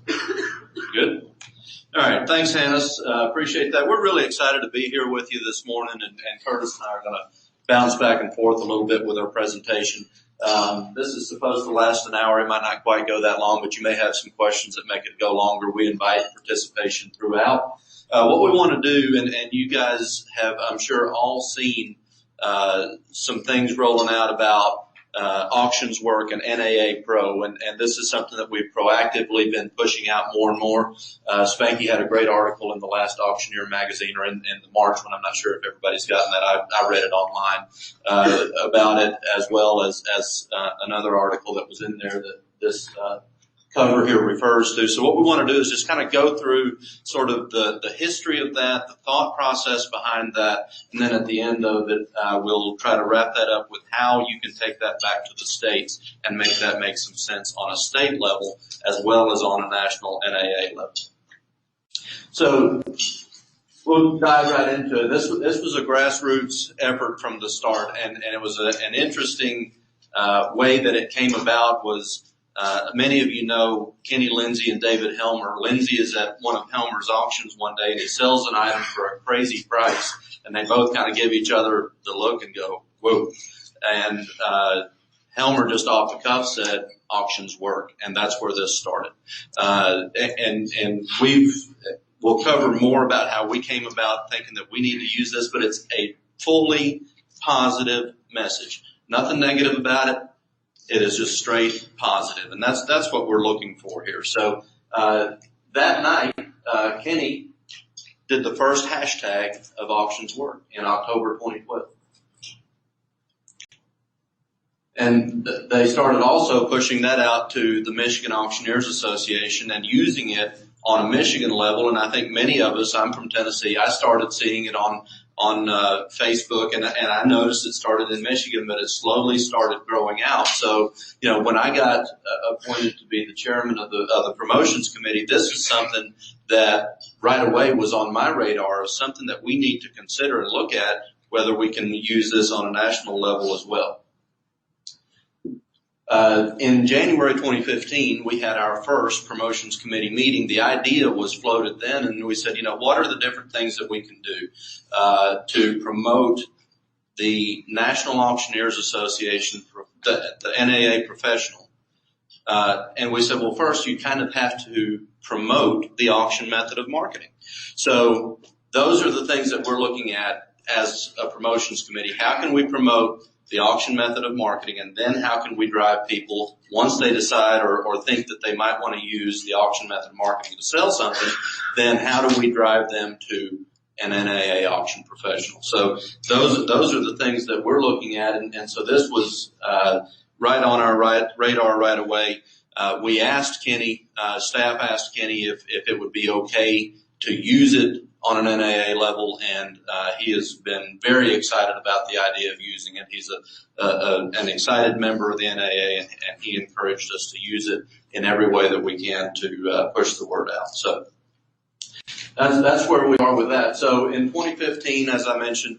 Good. All right. Thanks, Hannes. Appreciate that. We're really excited to be here with you this morning, and Curtis and I are going to bounce back and forth a little bit with our presentation. This is supposed to last an hour. It might not quite go that long, but you may have some questions that make it go longer. We invite participation throughout. What we want to do, and you guys have, I'm sure, all seen some things rolling out about auctions work and NAA Pro, and this is something that we've proactively been pushing out more and more. Spanky had a great article in the last Auctioneer magazine, or in the March one. I'm not sure if everybody's gotten that. I read it online about it, as well as another article that was in there that this cover here refers to. So what we want to do is just kind of go through sort of the history of that, the thought process behind that, and then at the end of it, we'll try to wrap that up with how you can take that back to the states and make that make some sense on a state level as well as on a national NAA level. So we'll dive right into it. This was a grassroots effort from the start, and it was an interesting way that it came about. Was many of you know Kenny Lindsay and David Helmer. Lindsay is at one of Helmer's auctions one day, and he sells an item for a crazy price, and they both kind of give each other the look and go, whoa. And Helmer just off the cuff said, auctions work, and that's where this started. And we'll cover more about how we came about thinking that we need to use this, but it's a fully positive message. Nothing negative about it. It is just straight positive, and that's what we're looking for here. So that night, Kenny did the first hashtag of auctions work in October 2012. And they started also pushing that out to the Michigan Auctioneers Association and using it on a Michigan level. And I think many of us, I'm from Tennessee, I started seeing it on Facebook, and I noticed it started in Michigan, but it slowly started growing out. So, when I got appointed to be the chairman of the promotions committee, this is something that right away was on my radar as something that we need to consider and look at whether we can use this on a national level as well. In January 2015, we had our first promotions committee meeting. The idea was floated then, and we said, what are the different things that we can do to promote the National Auctioneers Association, the NAA professional? And we said, well, first, you kind of have to promote the auction method of marketing. So those are the things that we're looking at as a promotions committee. How can we promote the auction method of marketing, and then how can we drive people, once they decide or think that they might want to use the auction method of marketing to sell something, then how do we drive them to an NAA auction professional? So those are the things that we're looking at, and so this was right on our radar right away. We asked Kenny, staff asked Kenny if it would be okay to use it on an NAA level, and he has been very excited about the idea of using it. He's an excited member of the NAA, and he encouraged us to use it in every way that we can to push the word out. So that's where we are with that. So in 2015, as I mentioned,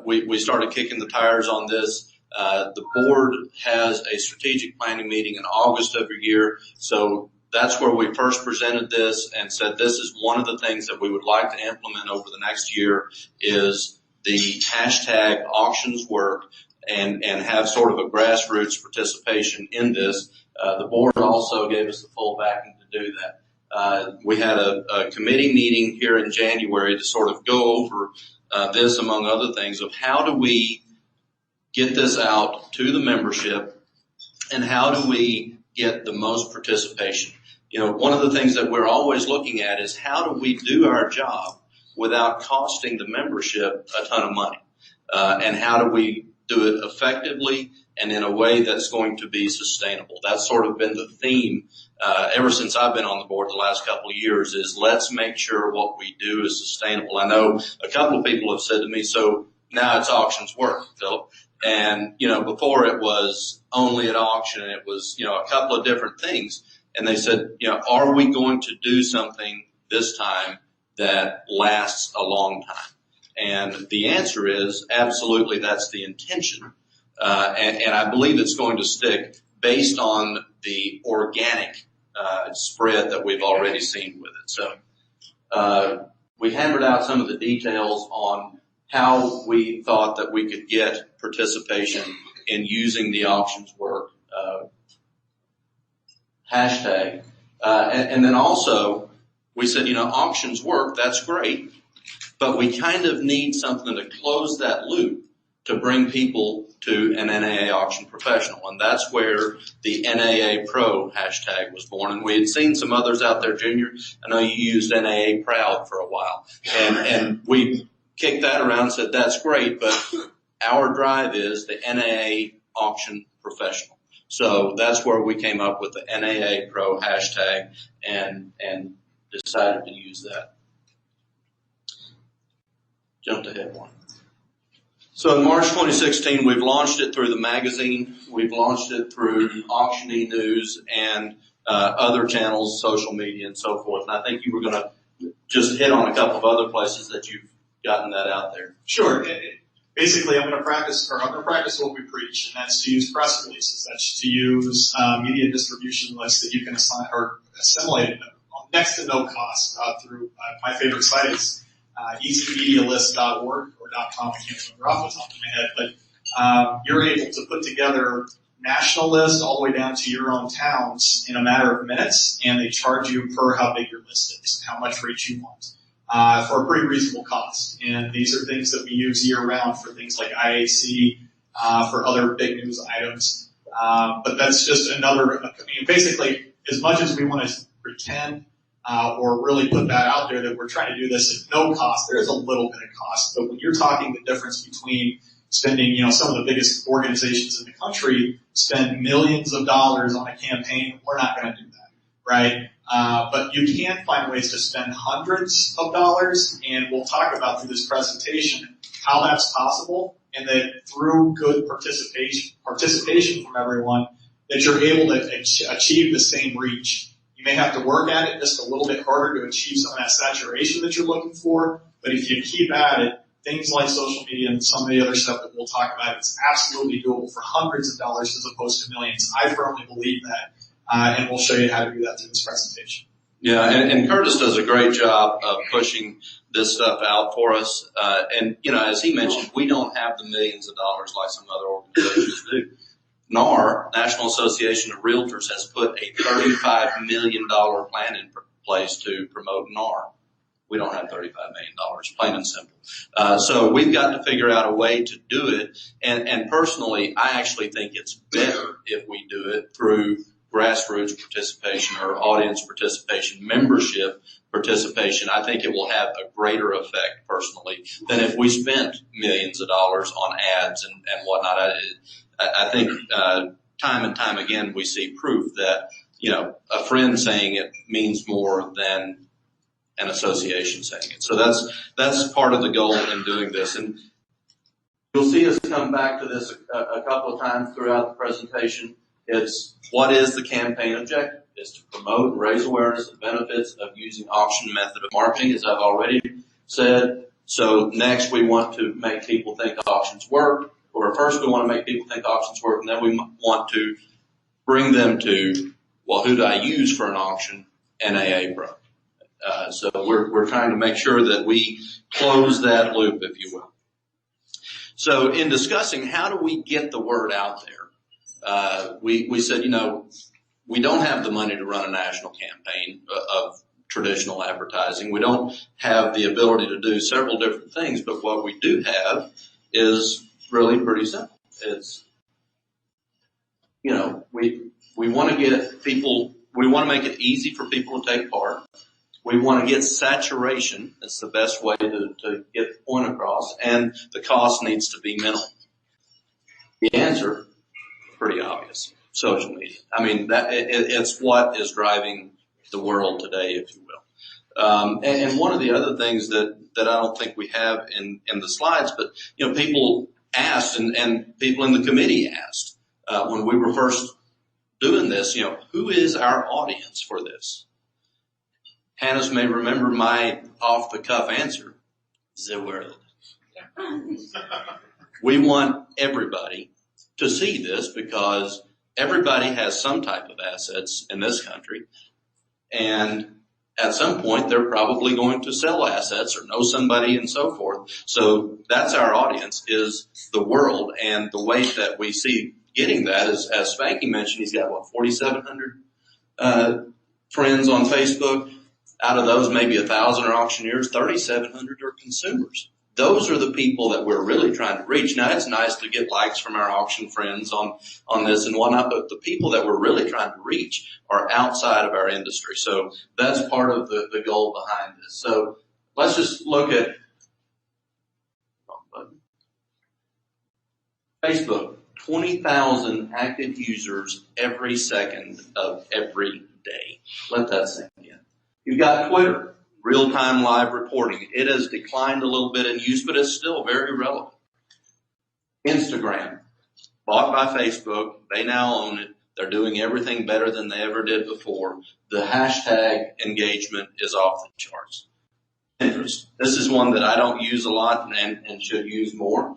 we started kicking the tires on this. The board has a strategic planning meeting in August of every year, so that's where we first presented this and said this is one of the things that we would like to implement over the next year is the hashtag auctions work and have sort of a grassroots participation in this. The board also gave us the full backing to do that. We had a committee meeting here in January to sort of go over this, among other things, of how do we get this out to the membership and how do we get the most participation. One of the things that we're always looking at is how do we do our job without costing the membership a ton of money? And how do we do it effectively and in a way that's going to be sustainable? That's sort of been the theme ever since I've been on the board the last couple of years is let's make sure what we do is sustainable. I know a couple of people have said to me, so now it's auctions work, Philip. And, before it was only at auction, it was, a couple of different things. And they said, are we going to do something this time that lasts a long time? And the answer is absolutely that's the intention. And I believe it's going to stick based on the organic spread that we've already seen with it. So we hammered out some of the details on how we thought that we could get participation in using the auctions work hashtag. And then also we said, auctions work, that's great, but we kind of need something to close that loop to bring people to an NAA auction professional. And that's where the NAA Pro hashtag was born. And we had seen some others out there, Junior. I know you used NAA Proud for a while. And we kicked that around and said, that's great, but our drive is the NAA Auction Professional. So that's where we came up with the NAA Pro hashtag and decided to use that. Jumped ahead one. So in March 2016, we've launched it through the magazine. We've launched it through Auctioneers News and other channels, social media, and so forth. And I think you were going to just hit on a couple of other places that you've gotten that out there. Sure. Basically, I'm going to practice what we preach, and that's to use press releases. That's to use media distribution lists that you can assimilate next to no cost through my favorite site is easymedialist.org or .com. I can't remember off the top of my head, but you're able to put together national lists all the way down to your own towns in a matter of minutes, and they charge you per how big your list is and how much reach you want. For a pretty reasonable cost. And these are things that we use year round for things like IAC, for other big news items. But that's just basically, as much as we want to pretend, or really put that out there that we're trying to do this at no cost, there is a little bit of cost. But when you're talking the difference between spending, some of the biggest organizations in the country spend millions of dollars on a campaign, we're not going to do that, right? But you can find ways to spend hundreds of dollars, and we'll talk about through this presentation how that's possible, and that through good participation from everyone, that you're able to achieve the same reach. You may have to work at it just a little bit harder to achieve some of that saturation that you're looking for, but if you keep at it, things like social media and some of the other stuff that we'll talk about, it's absolutely doable for hundreds of dollars as opposed to millions. I firmly believe that. And we'll show you how to do that through this presentation. Yeah, and Curtis does a great job of pushing this stuff out for us. And, as he mentioned, we don't have the millions of dollars like some other organizations do. NAR, National Association of Realtors, has put a $35 million plan in place to promote NAR. We don't have $35 million, plain and simple. So we've got to figure out a way to do it. And personally, I actually think it's better if we do it through grassroots participation or audience participation, membership participation. I think it will have a greater effect personally than if we spent millions of dollars on ads and whatnot. I think time and time again we see proof that, a friend saying it means more than an association saying it. So that's part of the goal in doing this. And you'll see us come back to this a couple of times throughout the presentation. It's what is the campaign objective? Is to promote and raise awareness of the benefits of using auction method of marketing, as I've already said. So next we want to make people think auctions work, or first we want to make people think auctions work, and then we want to bring them to, well, who do I use for an auction? NAA Pro. So we're trying to make sure that we close that loop, if you will. So in discussing how do we get the word out there, we said, we don't have the money to run a national campaign of traditional advertising. We don't have the ability to do several different things, but what we do have is really pretty simple. It's, we want to get people, we want to make it easy for people to take part. We want to get saturation. That's the best way to get the point across, and the cost needs to be minimal. The answer, pretty obvious. Social media. I mean, it's what is driving the world today, if you will. And one of the other things that I don't think we have in the slides, but, people asked and people in the committee asked, when we were first doing this, who is our audience for this? Hannes may remember my off the cuff answer. The world. We want everybody to see this because everybody has some type of assets in this country. And at some point, they're probably going to sell assets or know somebody and so forth. So that's our audience, is the world. And the way that we see getting that is, as Spanky mentioned, he's got, 4,700 friends on Facebook. Out of those, maybe 1,000 are auctioneers, 3,700 are consumers. Those are the people that we're really trying to reach. Now, it's nice to get likes from our auction friends on this and whatnot, but the people that we're really trying to reach are outside of our industry. So that's part of the goal behind this. So let's just look at Facebook. 20,000 active users every second of every day. Let that sink in. You've got Twitter. Real-time live reporting. It has declined a little bit in use, but it's still very relevant. Instagram, bought by Facebook. They now own it. They're doing everything better than they ever did before. The hashtag engagement is off the charts. Pinterest. This is one that I don't use a lot and should use more.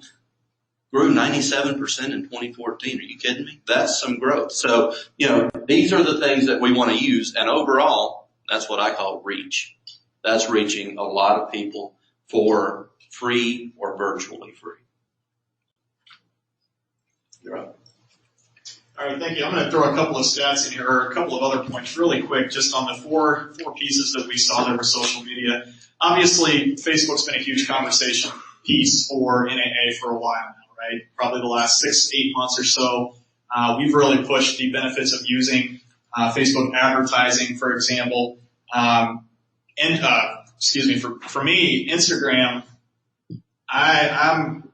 Grew 97% in 2014. Are you kidding me? That's some growth. So, these are the things that we want to use. And overall, that's what I call reach. That's reaching a lot of people for free or virtually free. You're up. All right, thank you. I'm going to throw a couple of stats in here, or a couple of other points really quick, just on the four pieces that we saw there for social media. Obviously, Facebook's been a huge conversation piece for NAA for a while now, right? Probably the last 6 to 8 months or so. We've really pushed the benefits of using Facebook advertising, for example. For me, Instagram, I'm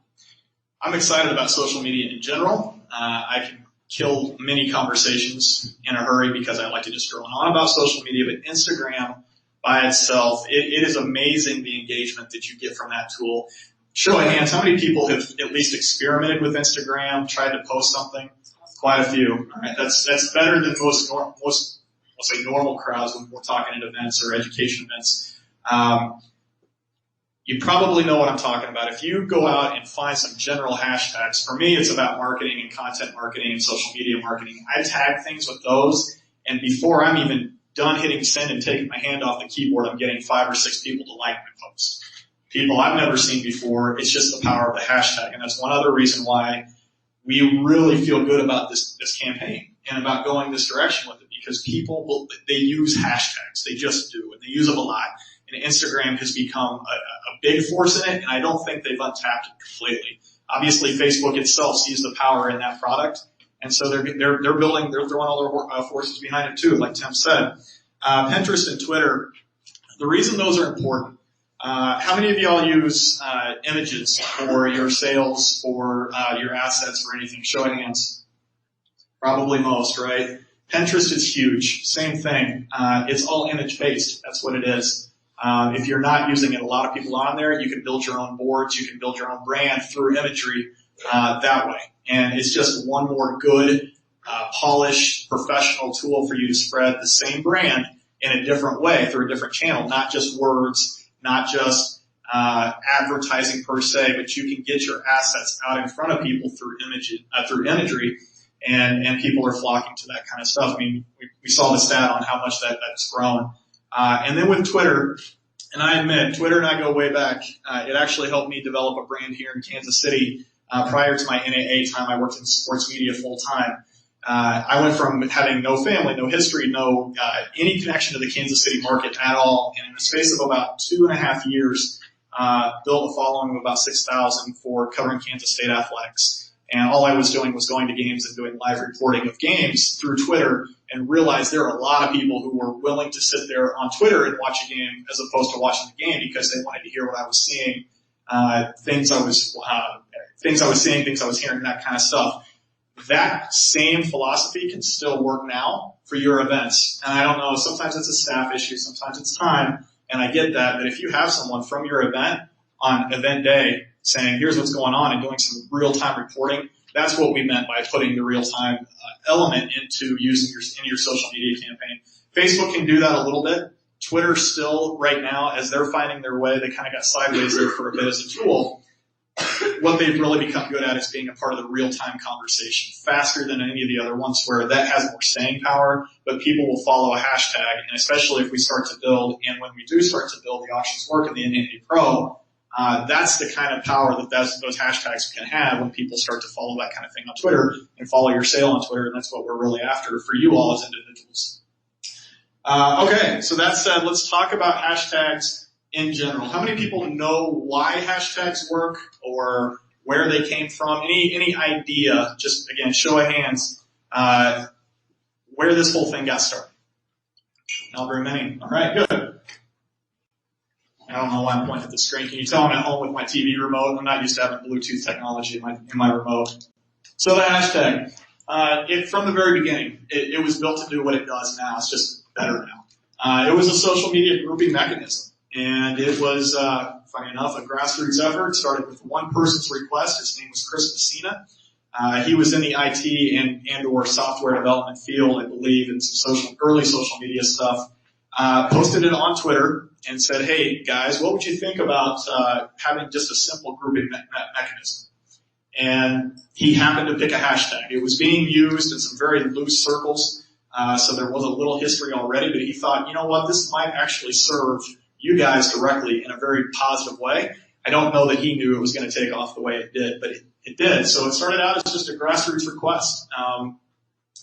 excited about social media in general. I can kill many conversations in a hurry because I like to just drone on about social media, but Instagram by itself, it is amazing the engagement that you get from that tool. Show of hands, how many people have at least experimented with Instagram, tried to post something? Quite a few. All right, that's better than most I'll say normal crowds when we're talking at events or education events. You probably know what I'm talking about. If you go out and find some general hashtags, for me it's about marketing and content marketing and social media marketing. I tag things with those, and before I'm even done hitting send and taking my hand off the keyboard, I'm getting 5 or 6 people to like my post. People I've never seen before. It's just the power of the hashtag, and that's one other reason why we really feel good about this campaign and about going this direction with it, because people they use hashtags. They just do, and they use them a lot. And Instagram has become a big force in it, and I don't think they've untapped it completely. Obviously, Facebook itself sees the power in that product, and so they're throwing all their forces behind it too, like Tim said. Pinterest and Twitter, the reason those are important. How many of y'all use images for your sales, for your assets, for anything? Show of hands. Probably most, right? Pinterest is huge. Same thing. It's all image-based. That's what it is. If you're not using it, a lot of people on there, you can build your own boards, you can build your own brand through imagery that way. And it's just one more good, polished, professional tool for you to spread the same brand in a different way through a different channel, not just words, not just advertising per se, but you can get your assets out in front of people through imagery, and people are flocking to that kind of stuff. I mean, we saw the stat on how much that's grown. And then with Twitter, and I admit, Twitter and I go way back. It actually helped me develop a brand here in Kansas City. Prior to my NAA time, I worked in sports media full time. I went from having no family, no history, no any connection to the Kansas City market at all, and in the space of about 2.5 years, built a following of about 6,000 for covering Kansas State athletics. And all I was doing was going to games and doing live reporting of games through Twitter, and realized there are a lot of people who were willing to sit there on Twitter and watch a game as opposed to watching the game because they wanted to hear what I was seeing, things I was seeing, things I was hearing, that kind of stuff. That same philosophy can still work now for your events. And I don't know, sometimes it's a staff issue, sometimes it's time, and I get that, but if you have someone from your event on event day saying, here's what's going on, and doing some real-time reporting, that's what we meant by putting the real-time element into using in your social media campaign. Facebook can do that a little bit. Twitter still, right now, as they're finding their way, they kind of got sideways there for a bit as a tool. what they've really become good at is being a part of the real-time conversation, faster than any of the other ones, where that has more staying power, but people will follow a hashtag, and especially if we start to build, and when we do start to build the auctions work in the NAA Pro, that's the kind of power that those hashtags can have when people start to follow that kind of thing on Twitter and follow your sale on Twitter, and that's what we're really after for you all as individuals. Okay, so that said, let's talk about hashtags in general. How many people know why hashtags work or where they came from? Any idea, just again, show of hands, where this whole thing got started? Not very many. All right, good. I don't know why I'm pointing at the screen. Can you tell I'm at home with my TV remote? I'm not used to having Bluetooth technology in my remote. So the hashtag, from the very beginning, it was built to do what it does now. It's just better now. It was a social media grouping mechanism. And it was, funny enough, a grassroots effort. It started with one person's request. His name was Chris Messina. He was in the IT and or software development field, I believe, and some early social media stuff. Posted it on Twitter and said, hey, guys, what would you think about having just a simple grouping mechanism? And he happened to pick a hashtag. It was being used in some very loose circles, so there was a little history already, but he thought, you know what, this might actually serve you guys directly in a very positive way. I don't know that he knew it was going to take off the way it did, but it did. So it started out as just a grassroots request, and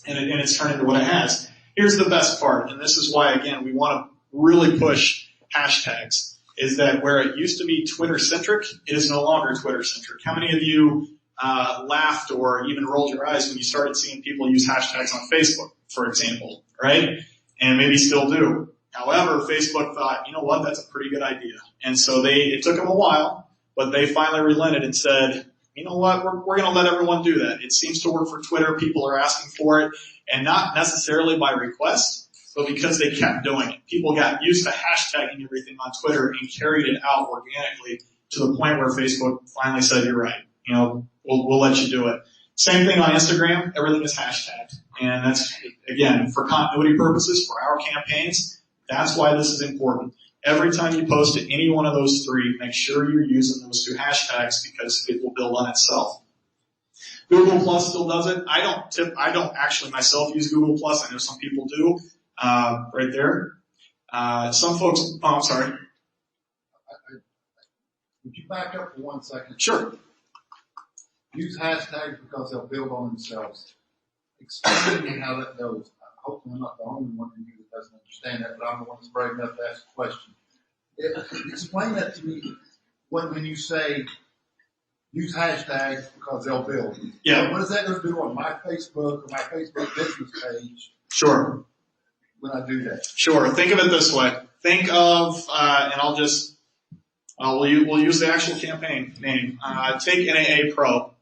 it's turned into what it has. Here's the best part, and this is why, again, we want to really push hashtags, is that where it used to be Twitter-centric, it is no longer Twitter-centric. How many of you laughed or even rolled your eyes when you started seeing people use hashtags on Facebook, for example, right? And maybe still do. However, Facebook thought, you know what, that's a pretty good idea. And so it took them a while, but they finally relented and said, you know what, we're going to let everyone do that. It seems to work for Twitter. People are asking for it, and not necessarily by request, but because they kept doing it. People got used to hashtagging everything on Twitter and carried it out organically to the point where Facebook finally said, you're right, you know, we'll let you do it. Same thing on Instagram. Everything is hashtagged. And that's, again, for continuity purposes, for our campaigns, that's why this is important. Every time you post to any one of those three, make sure you're using those two hashtags because it will build on itself. Google Plus still does it. I don't actually myself use Google Plus. I know some people do. Right there. Some folks, I'm sorry. Would you back up for 1 second? Sure. Use hashtags because they'll build on themselves. Explain to me how that goes. Hopefully I'm not the only one in you that doesn't understand that, but I'm the one that's brave enough to ask a question. Explain that to me when you say use hashtags because they'll build. Yeah. What is that going to do on my Facebook or my Facebook business page? Sure. When I do that? Sure. Think of it this way. Think of, and we'll use the actual campaign name. Take NAA Pro,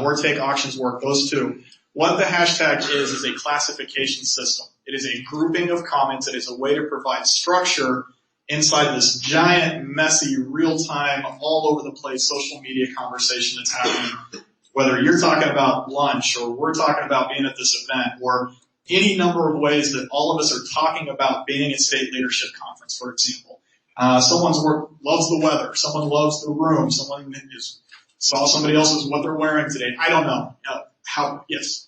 or take Auctions Work, those two. What the hashtag is a classification system. It is a grouping of comments. It is a way to provide structure inside this giant, messy, real-time, all over the place social media conversation that's happening. Whether you're talking about lunch or we're talking about being at this event or any number of ways that all of us are talking about being at State Leadership Conference, for example. Someone loves the weather. Someone loves the room. Someone saw somebody else's what they're wearing today. I don't know. Yes.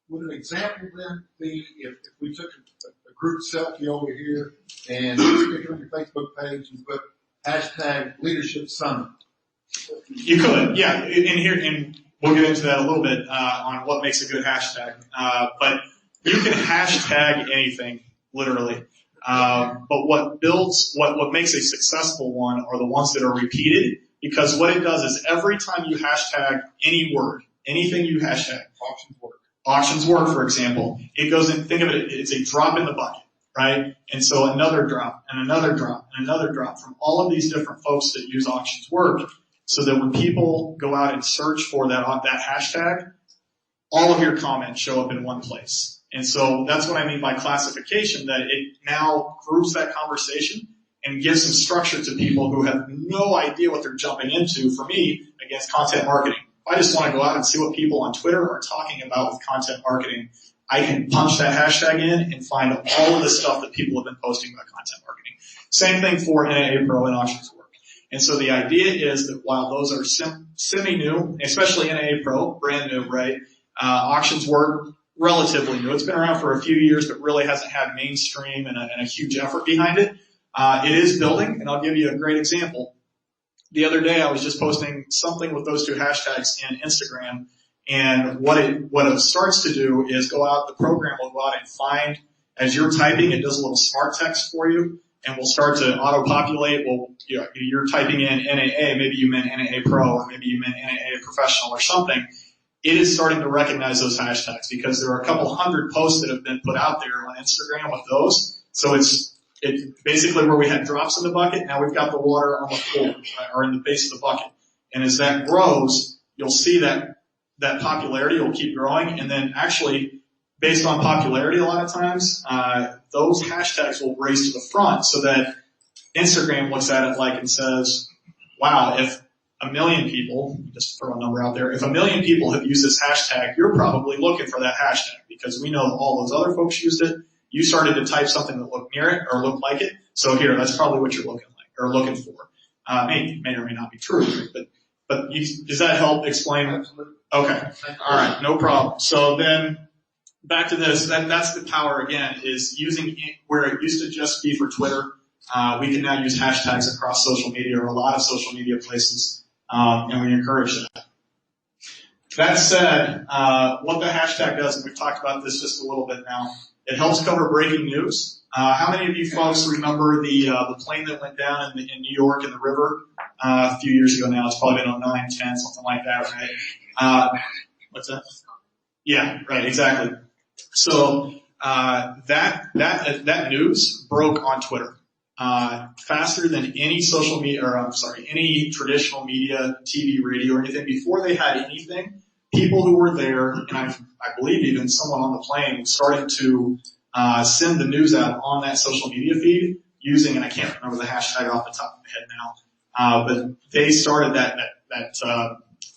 Would an example then be if we took a group selfie over here and stick it on your Facebook page and put hashtag Leadership Summit? You could, yeah. And we'll get into that a little bit on what makes a good hashtag. But you can hashtag anything, literally. But what makes a successful one are the ones that are repeated, because what it does is every time you hashtag any word, anything you hashtag, Auctions Work, for example, it goes in, think of it, it's a drop in the bucket, right? And so another drop, and another drop, and another drop from all of these different folks that use Auctions Work, so that when people go out and search for that hashtag, all of your comments show up in one place. And so that's what I mean by classification, that it now groups that conversation and gives some structure to people who have no idea what they're jumping into. For me, against content marketing, if I just want to go out and see what people on Twitter are talking about with content marketing, I can punch that hashtag in and find all of the stuff that people have been posting about content marketing. Same thing for NAA Pro and Auctions Work. And so the idea is that while those are semi-new, especially NAA Pro, brand new, right? Auctions work relatively new. It's been around for a few years, but really hasn't had mainstream and a huge effort behind it. It is building, and I'll give you a great example. The other day, I was just posting something with those two hashtags in Instagram, and what it starts to do is go out, the program will go out and find, as you're typing, it does a little smart text for you, and will start to auto-populate. Well, you're typing in NAA, maybe you meant NAA Pro, or maybe you meant NAA Professional or something. It is starting to recognize those hashtags because there are a couple hundred posts that have been put out there on Instagram with those. So it's basically where we had drops in the bucket. Now we've got the water on the floor, or in the base of the bucket. And as that grows, you'll see that popularity will keep growing. And then actually, based on popularity a lot of times, those hashtags will raise to the front so that Instagram looks at it like and says, wow, if 1 million people, just throw a number out there, if 1 million people have used this hashtag, you're probably looking for that hashtag because we know all those other folks used it. You started to type something that looked near it or looked like it. So here, that's probably what you're looking for. May or may not be true, but does that help explain? Absolutely. Okay. All right. No problem. So then back to this. That's the power again, is using where it used to just be for Twitter. We can now use hashtags across social media or a lot of social media places. And we encourage that. That said, what the hashtag does, and we've talked about this just a little bit now, it helps cover breaking news. How many of you folks remember the plane that went down in New York in the river a few years ago now? It's probably been 09, 10, something like that, right? What's that? Yeah, right, exactly. So that news broke on Twitter. Faster than any social media, any traditional media, TV, radio, or anything. Before they had anything, people who were there, and I believe even someone on the plane, started to send the news out on that social media feed using, and I can't remember the hashtag off the top of my head now, but they started that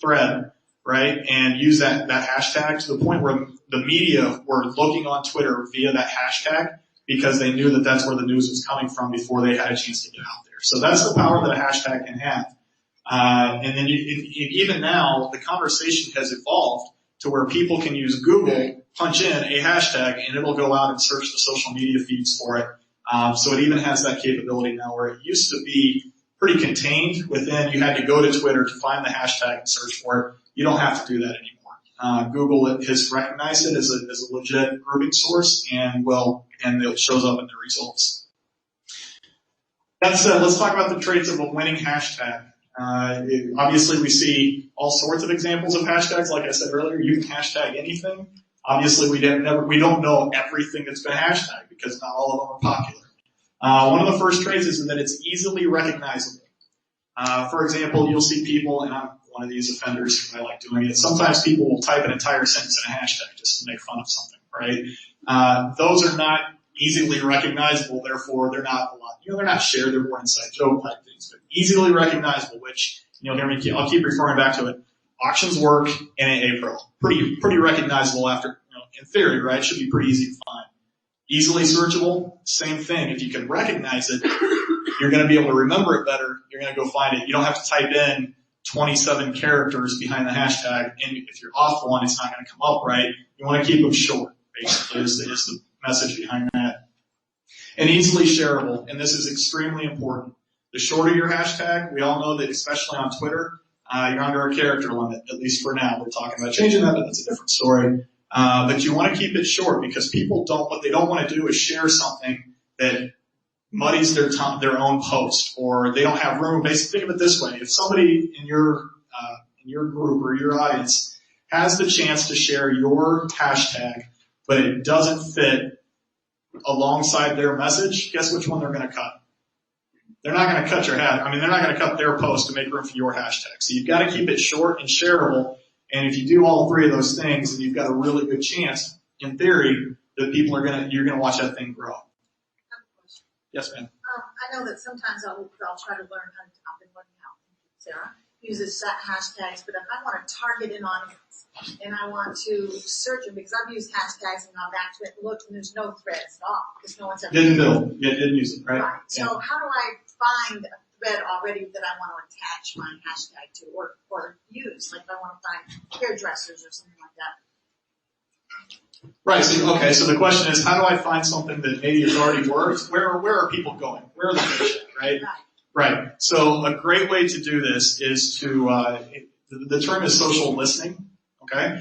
thread, right, and used that hashtag to the point where the media were looking on Twitter via that hashtag, because they knew that that's where the news was coming from before they had a chance to get out there. So that's the power that a hashtag can have. And then even now, the conversation has evolved to where people can use Google, punch in a hashtag, and it'll go out and search the social media feeds for it. So it even has that capability now, where it used to be pretty contained within, you had to go to Twitter to find the hashtag and search for it. You don't have to do that anymore. Google has recognized it as a legit grouping source, and it shows up in the results. Let's talk about the traits of a winning hashtag. Obviously, we see all sorts of examples of hashtags. Like I said earlier, you can hashtag anything. Obviously, we don't know everything that's been hashtagged because not all of them are popular. One of the first traits is that it's easily recognizable. For example, you'll see people, and I'm one of these offenders, I like doing it. Sometimes people will type an entire sentence in a hashtag just to make fun of something, right? Those are not easily recognizable, therefore they're not a lot. They're not shared, they're more inside joke type things, but easily recognizable, which, I'll keep referring back to it. Auctions work, NAA Pro. Pretty recognizable after, in theory, right? It should be pretty easy to find. Easily searchable, same thing. If you can recognize it, you're going to be able to remember it better. You're going to go find it. You don't have to type in 27 characters behind the hashtag, and if you're off one, it's not going to come up right. You want to keep them short, basically, is the message behind that. And easily shareable, and this is extremely important. The shorter your hashtag, we all know that, especially on Twitter, you're under a character limit, at least for now. We're talking about changing that, but that's a different story. But you want to keep it short because people what they don't want to do is share something that muddies their own post, or they don't have room. Basically, think of it this way: if somebody in your group or your audience has the chance to share your hashtag, but it doesn't fit alongside their message, guess which one they're going to cut? They're not going to cut your they're not going to cut their post to make room for your hashtag. So you've got to keep it short and shareable. And if you do all three of those things, then you've got a really good chance, in theory, that you're going to watch that thing grow. Yes, ma'am. I know that sometimes I'll try to learn how to, I've been learning how Sarah uses set hashtags, but if I want to target an audience and I want to search them, because I've used hashtags and gone back to it and looked and there's no threads at all because no one's ever didn't use it, right? Right. So how do I find read already that I want to attach my hashtag to or use. Like if I want to find hairdressers or something like that. Right. So the question is, how do I find something that maybe has already worked? Where are people going? Where are the fish at, right? Right. So a great way to do this is to, the term is social listening. Okay.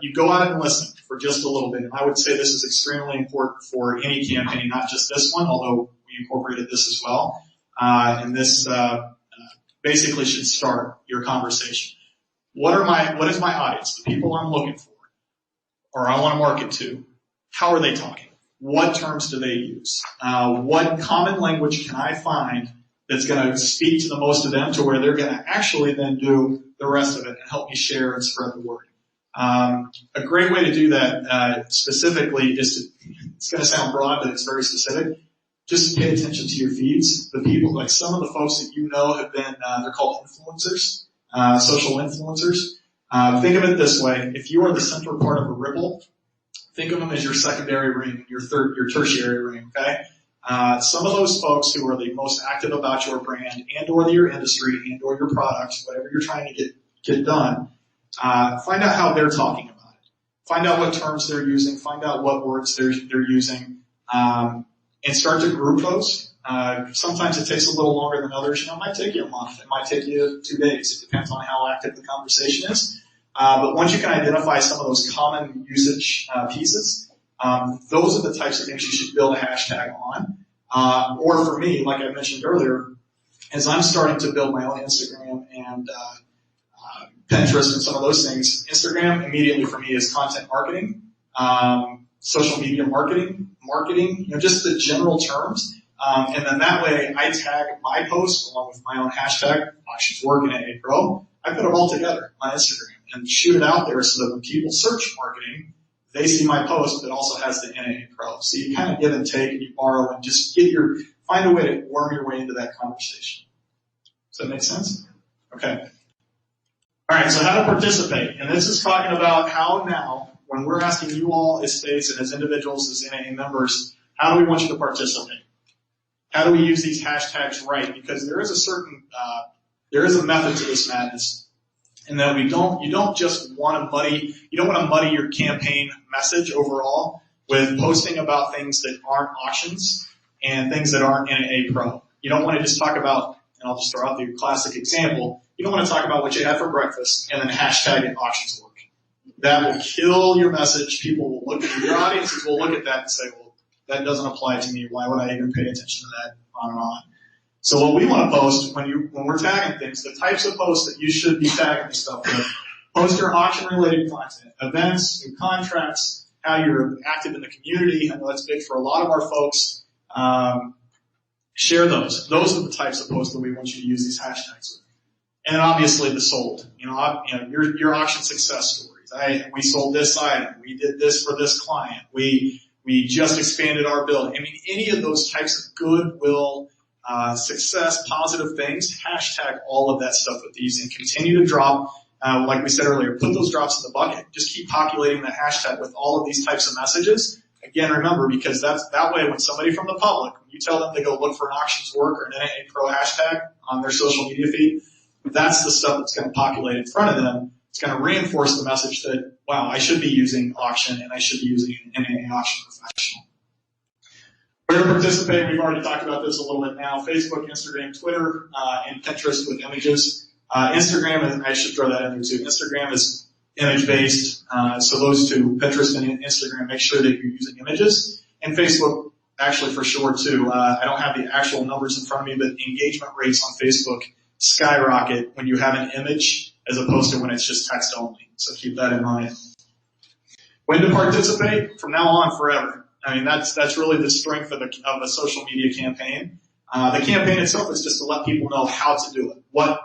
You go out and listen for just a little bit. And I would say this is extremely important for any campaign, not just this one, although we incorporated this as well. And this, basically should start your conversation. What is my audience? The people I'm looking for or I want to market to. How are they talking? What terms do they use? What common language can I find that's going to speak to the most of them to where they're going to actually then do the rest of it and help me share and spread the word. A great way to do that specifically is it's going to sound broad, but it's very specific. Just pay attention to your feeds. The people, like some of the folks that you know have been, they're called influencers, social influencers. Think of it this way. If you are the central part of a ripple, think of them as your secondary ring, your tertiary ring, okay? Some of those folks who are the most active about your brand and or your industry and or your product, whatever you're trying to get done, find out how they're talking about it. Find out what terms they're using. Find out what words they're using, and start to group those. Sometimes it takes a little longer than others. It might take you a month. It might take you 2 days. It depends on how active the conversation is. But once you can identify some of those common usage pieces, those are the types of things you should build a hashtag on. Or for me, like I mentioned earlier, as I'm starting to build my own Instagram and Pinterest and some of those things, Instagram immediately for me is content marketing, social media marketing, just the general terms. And then that way I tag my post along with my own hashtag, Auctions Work and AA Pro. I put them all together on Instagram and shoot it out there so that when people search marketing, they see my post that also has the NAA Pro. So you kind of give and take and you borrow and just find a way to worm your way into that conversation. Does that make sense? Okay. All right, so how to participate. And this is talking about how now, when we're asking you all as states and as individuals, as NAA members, how do we want you to participate? How do we use these hashtags right? Because there is a method to this madness. And that you don't just want to muddy your campaign message overall with posting about things that aren't auctions and things that aren't NAA Pro. You don't want to just talk about, and I'll just throw out the classic example, you don't want to talk about what you had for breakfast and then hashtag it auctions work. That will kill your message. People will look at your audiences will look at that and say, well, that doesn't apply to me. Why would I even pay attention to that? On and on. So what we want to post when we're tagging things, the types of posts that you should be tagging this stuff with, post your auction related content, events, new contracts, how you're active in the community. I know that's big for a lot of our folks. Share those. Those are the types of posts that we want you to use these hashtags with. And then obviously the sold. Your auction success stories. We sold this item. We did this for this client. We just expanded our building. I mean, any of those types of goodwill, success, positive things, hashtag all of that stuff with these and continue to drop, like we said earlier, put those drops in the bucket. Just keep populating the hashtag with all of these types of messages. Again, remember, because that way when somebody from the public, when you tell them to go look for an auctions work or an NAA Pro hashtag on their social media feed, that's the stuff that's going to populate in front of them. It's going to reinforce the message that, wow, I should be using auction and I should be using an NAA auction professional. Where to participate, we've already talked about this a little bit now. Facebook, Instagram, Twitter, and Pinterest with images. Instagram, I should throw that in there too. Instagram is image-based, so those two, Pinterest and Instagram, make sure that you're using images. And Facebook, actually for sure too. I don't have the actual numbers in front of me, but engagement rates on Facebook skyrocket when you have an image as opposed to when it's just text only. So keep that in mind. When to participate? From now on, forever. I mean, that's really the strength of a social media campaign. The campaign itself is just to let people know how to do it, what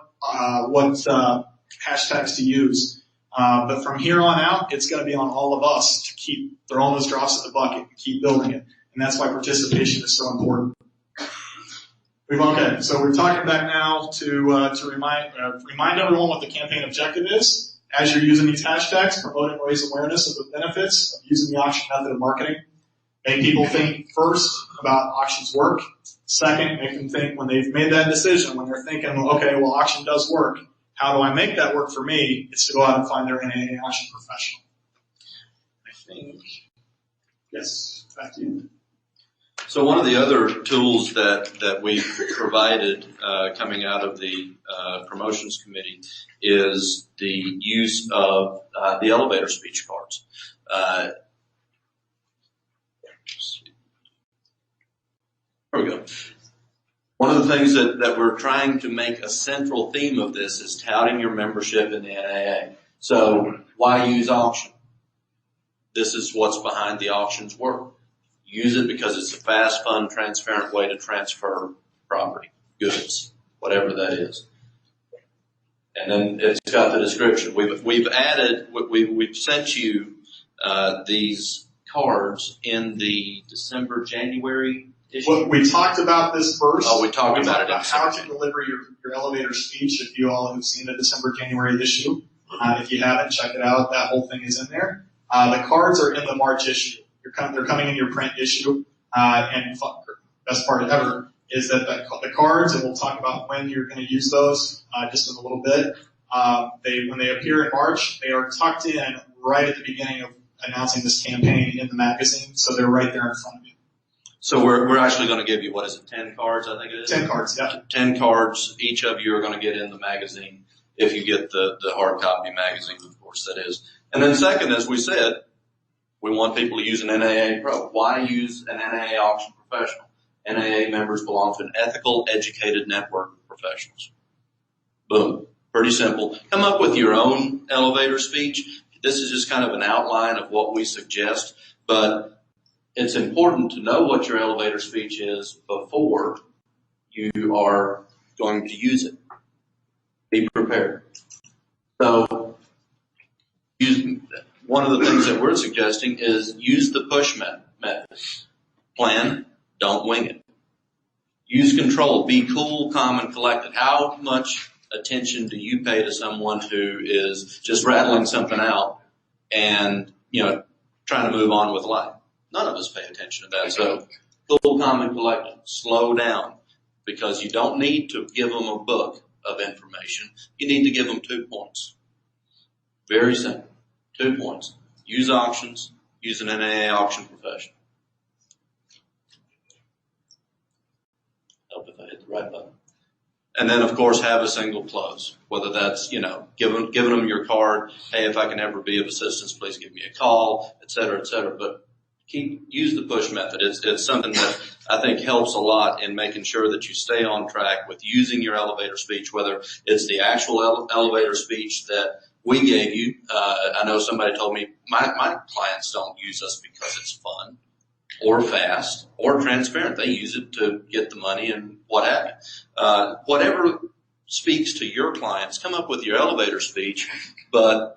hashtags to use. But from here on out, it's going to be on all of us to keep throwing those drops in the bucket and keep building it. And that's why participation is so important. Okay, so we're talking back now to remind everyone what the campaign objective is. As you're using these hashtags, promote and raise awareness of the benefits of using the auction method of marketing. Make people think first about auctions work. Second, make them think when they've made that decision, when they're thinking, okay, well, auction does work. How do I make that work for me? It's to go out and find their NAA auction professional. I think, yes, back to you. So one of the other tools that we provided coming out of the promotions committee is the use of the elevator speech cards. There we go. One of the things that we're trying to make a central theme of this is touting your membership in the NAA. So why use auction? This is what's behind the auction's work. Use it because it's a fast, fun, transparent way to transfer property, goods, whatever that is. And then it's got the description. We've added, we've sent you these cards in the December, January issue. Well, we talked about this first. Oh, we talked about it. How to deliver your elevator speech. If you all have seen the December, January issue, if you haven't, check it out. That whole thing is in there. The cards are in the March issue. They're coming in your print issue. And best part ever is that the cards, and we'll talk about when you're going to use those just in a little bit. When they appear in March, they are tucked in right at the beginning of announcing this campaign in the magazine, so they're right there in front of you. So we're actually going to give you, 10 cards, I think it is? 10 cards, yeah. 10 cards, each of you are going to get in the magazine, if you get the hard copy magazine, of course, that is. And then second, as we said, we want people to use an NAA Pro. Why use an NAA auction professional? NAA members belong to an ethical, educated network of professionals. Boom. Pretty simple. Come up with your own elevator speech. This is just kind of an outline of what we suggest, but it's important to know what your elevator speech is before you are going to use it. Be prepared. So, one of the things that we're suggesting is use the push method. Plan, don't wing it. Use control. Be cool, calm, and collected. How much attention do you pay to someone who is just rattling something out and, trying to move on with life? None of us pay attention to that. So, cool, calm, and collected. Slow down, because you don't need to give them a book of information. You need to give them 2 points. Very simple. 2 points. Use auctions. Use an NAA auction professional. Help if I hit the right button. And then, of course, have a single close. Whether that's, giving them your card. Hey, if I can ever be of assistance, please give me a call, et cetera, et cetera. But use the push method. It's something that I think helps a lot in making sure that you stay on track with using your elevator speech, whether it's the actual elevator speech that we gave you. I know somebody told me my clients don't use us because it's fun or fast or transparent. They use it to get the money and what have you. Whatever speaks to your clients, come up with your elevator speech, but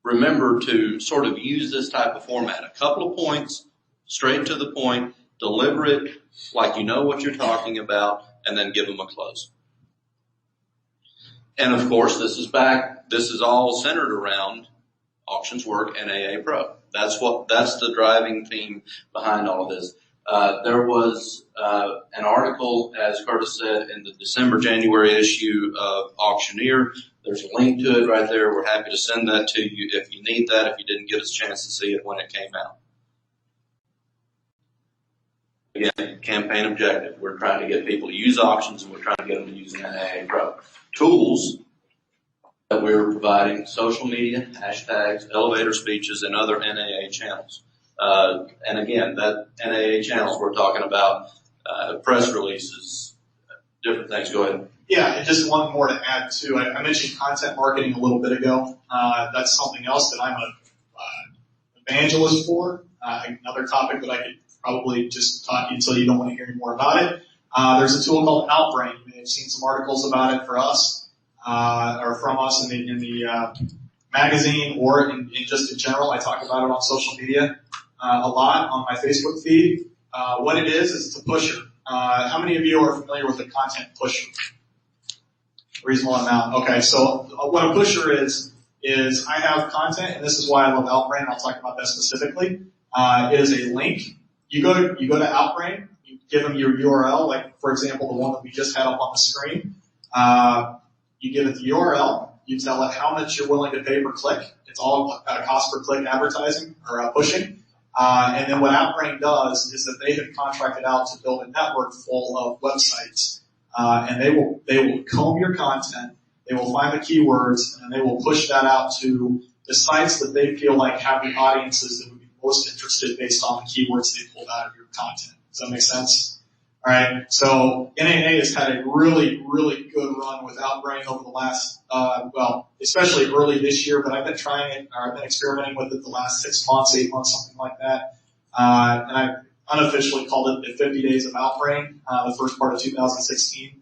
remember to sort of use this type of format. A couple of points, straight to the point, deliver it like you know what you're talking about, and then give them a close. And of course, this is all centered around Auctions Work NAA Pro. That's the driving theme behind all of this. There was an article, as Curtis said, in the December, January issue of Auctioneer. There's a link to it right there. We're happy to send that to you if you need that, if you didn't get a chance to see it when it came out. Again, campaign objective. We're trying to get people to use auctions, and we're trying to get them to use an NAA Pro. Tools that we're providing: social media, hashtags, elevator speeches, and other NAA channels. And again, that NAA channels we're talking about, press releases, different things. Go ahead. Yeah, and just one more to add too. I mentioned content marketing a little bit ago. That's something else that I'm an evangelist for. Another topic that I could probably just talk to you until you don't want to hear any more about it. There's a tool called Outbrain. You may have seen some articles about it for us, or from us in the magazine, or in just in general. I talk about it on social media a lot on my Facebook feed. What it is it's a pusher. How many of you are familiar with a content pusher? Reasonable amount. Okay, so what a pusher is I have content, and this is why I love Outbrain. I'll talk about that specifically. It is a link. You go to Outbrain, you give them your URL, like for example, the one that we just had up on the screen. You give it the URL, you tell it how much you're willing to pay per click. It's all cost per click advertising or pushing. And then what Outbrain does is that they have contracted out to build a network full of websites. And they will comb your content, they will find the keywords, and then they will push that out to the sites that they feel like have the audiences that would be most interested based on the keywords they pulled out of your content. Does that make sense? All right. So NAA has had a really, really good run with Outbrain over the last, especially early this year, but I've been trying it, or I've been experimenting with it the last 6 months, 8 months, something like that. And I've unofficially called it the 50 Days of Outbrain, the first part of 2016,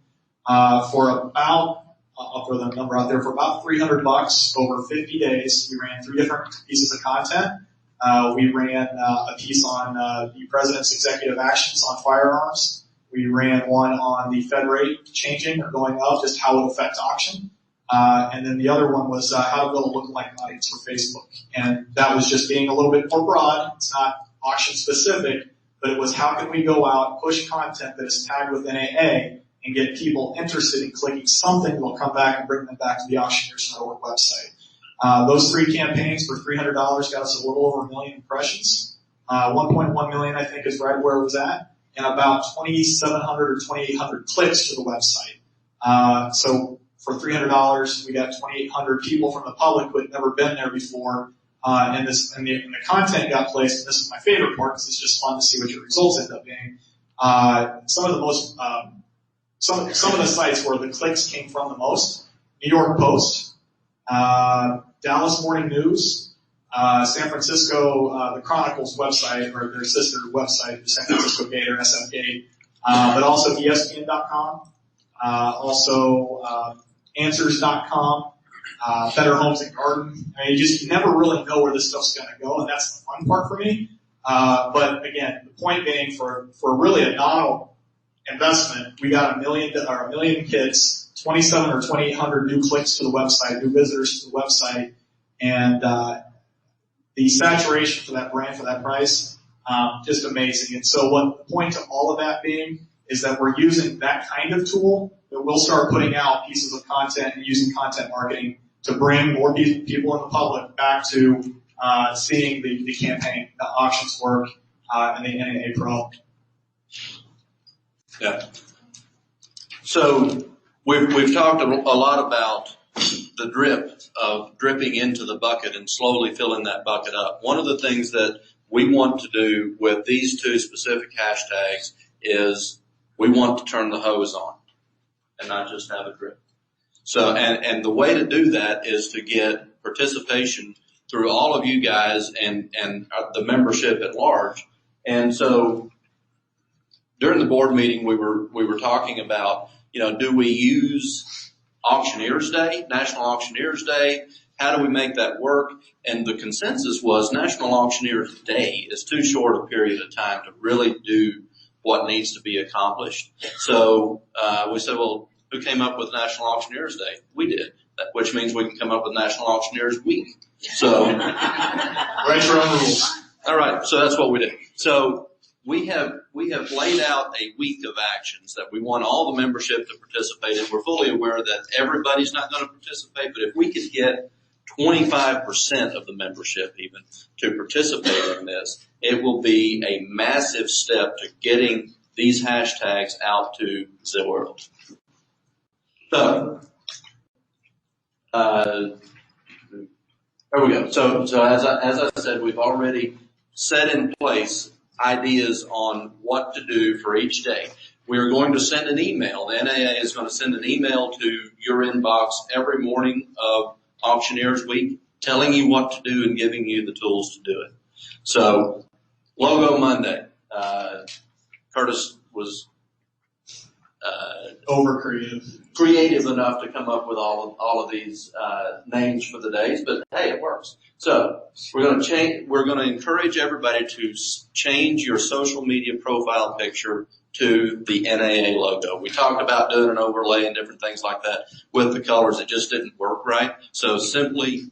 for about, I'll throw the number out there, for about $300 over 50 days. We ran 3 different pieces of content. We ran a piece on the president's executive actions on firearms. We ran one on the Fed rate changing or going up, just how it affects auction. And then the other one was how to build a lookalike audience for Facebook. And that was just being a little bit more broad. It's not auction specific, but it was how can we go out, push content that is tagged with NAA and get people interested in clicking something that will come back and bring them back to the Auctioneers.org website. Those 3 campaigns for $300 got us a little over 1 million impressions. 1.1 million, I think, is right where it was at. And about 2,700 or 2,800 clicks to the website. So for $300, we got 2,800 people from the public who had never been there before. And the content got placed, and this is my favorite part because it's just fun to see what your results end up being. Some of the sites where the clicks came from the most: New York Post, Dallas Morning News, San Francisco, the Chronicle's website, or their sister website, the San Francisco Gate or SF Gate, but also ESPN.com, also Answers.com, Better Homes and Garden. I mean, you never really know where this stuff's going to go, and that's the fun part for me. But again, the point being, for really a nominal investment, we got 1 million hits, 27 or 2,800 new clicks to the website, new visitors to the website, and the saturation for that brand, for that price, just amazing. And so what the point to all of that being is that we're using that kind of tool, that we'll start putting out pieces of content and using content marketing to bring more people in the public back to seeing the campaign, the auctions work, and the NAA Pro. Yeah. So we've talked a lot about the drip of dripping into the bucket and slowly filling that bucket up. One of the things that we want to do with these 2 specific hashtags is we want to turn the hose on and not just have a drip. So, and the way to do that is to get participation through all of you guys and the membership at large. And so during the board meeting, we were talking about, do we use Auctioneers Day, National Auctioneers Day? How do we make that work? And the consensus was National Auctioneers Day is too short a period of time to really do what needs to be accomplished. So we said, well, who came up with National Auctioneers Day? We did, which means we can come up with National Auctioneers Week. So Write your own rules. All right, so that's what we did. So we have laid out a week of actions that we want all the membership to participate in. We're fully aware that everybody's not going to participate, but if we could get 25% of the membership even to participate in this, it will be a massive step to getting these hashtags out to the world. So, there we go. So as I said, we've already set in place ideas on what to do for each day. We are going to send an email. The NAA is going to send an email to your inbox every morning of Auctioneers Week, telling you what to do and giving you the tools to do it. So, Logo Monday. Curtis was over creative enough to come up with all of these names for the days, but hey, it works. So we're going to encourage everybody to change your social media profile picture to the NAA logo. We talked about doing an overlay and different things like that with the colors. It just didn't work right. So simply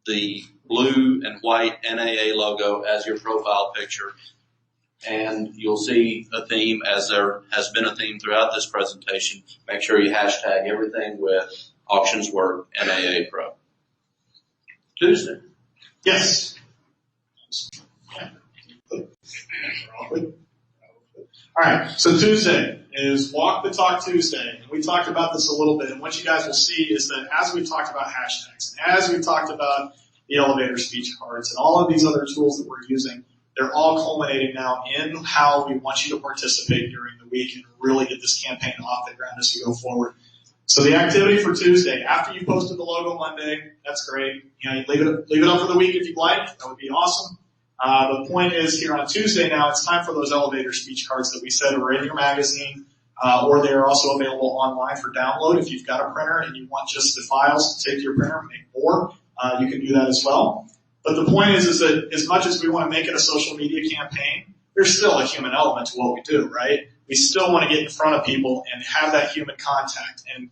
the blue and white NAA logo as your profile picture. and you'll see a theme, as there has been a theme throughout this presentation. Make sure you hashtag everything with Auctions Work and AA Pro. Tuesday. Yes. All right, so Tuesday is Walk the Talk Tuesday. And we talked about this a little bit, and what you guys will see is that as we've talked about hashtags, and as we've talked about the elevator speech cards, and all of these other tools that we're using, they're all culminating now in how we want you to participate during the week and really get this campaign off the ground as we go forward. So the activity for Tuesday, after you posted the logo Monday, that's great. You know, you leave it up for the week if you'd like. That would be awesome. The point is, here on Tuesday now, it's time for those elevator speech cards that we said were in your magazine, or they are also available online for download. If you've got a printer and you want just the files to take to your printer and make more, you can do that as well. But the point is that as much as we want to make it a social media campaign, there's still a human element to what we do, right? We still want to get in front of people and have that human contact and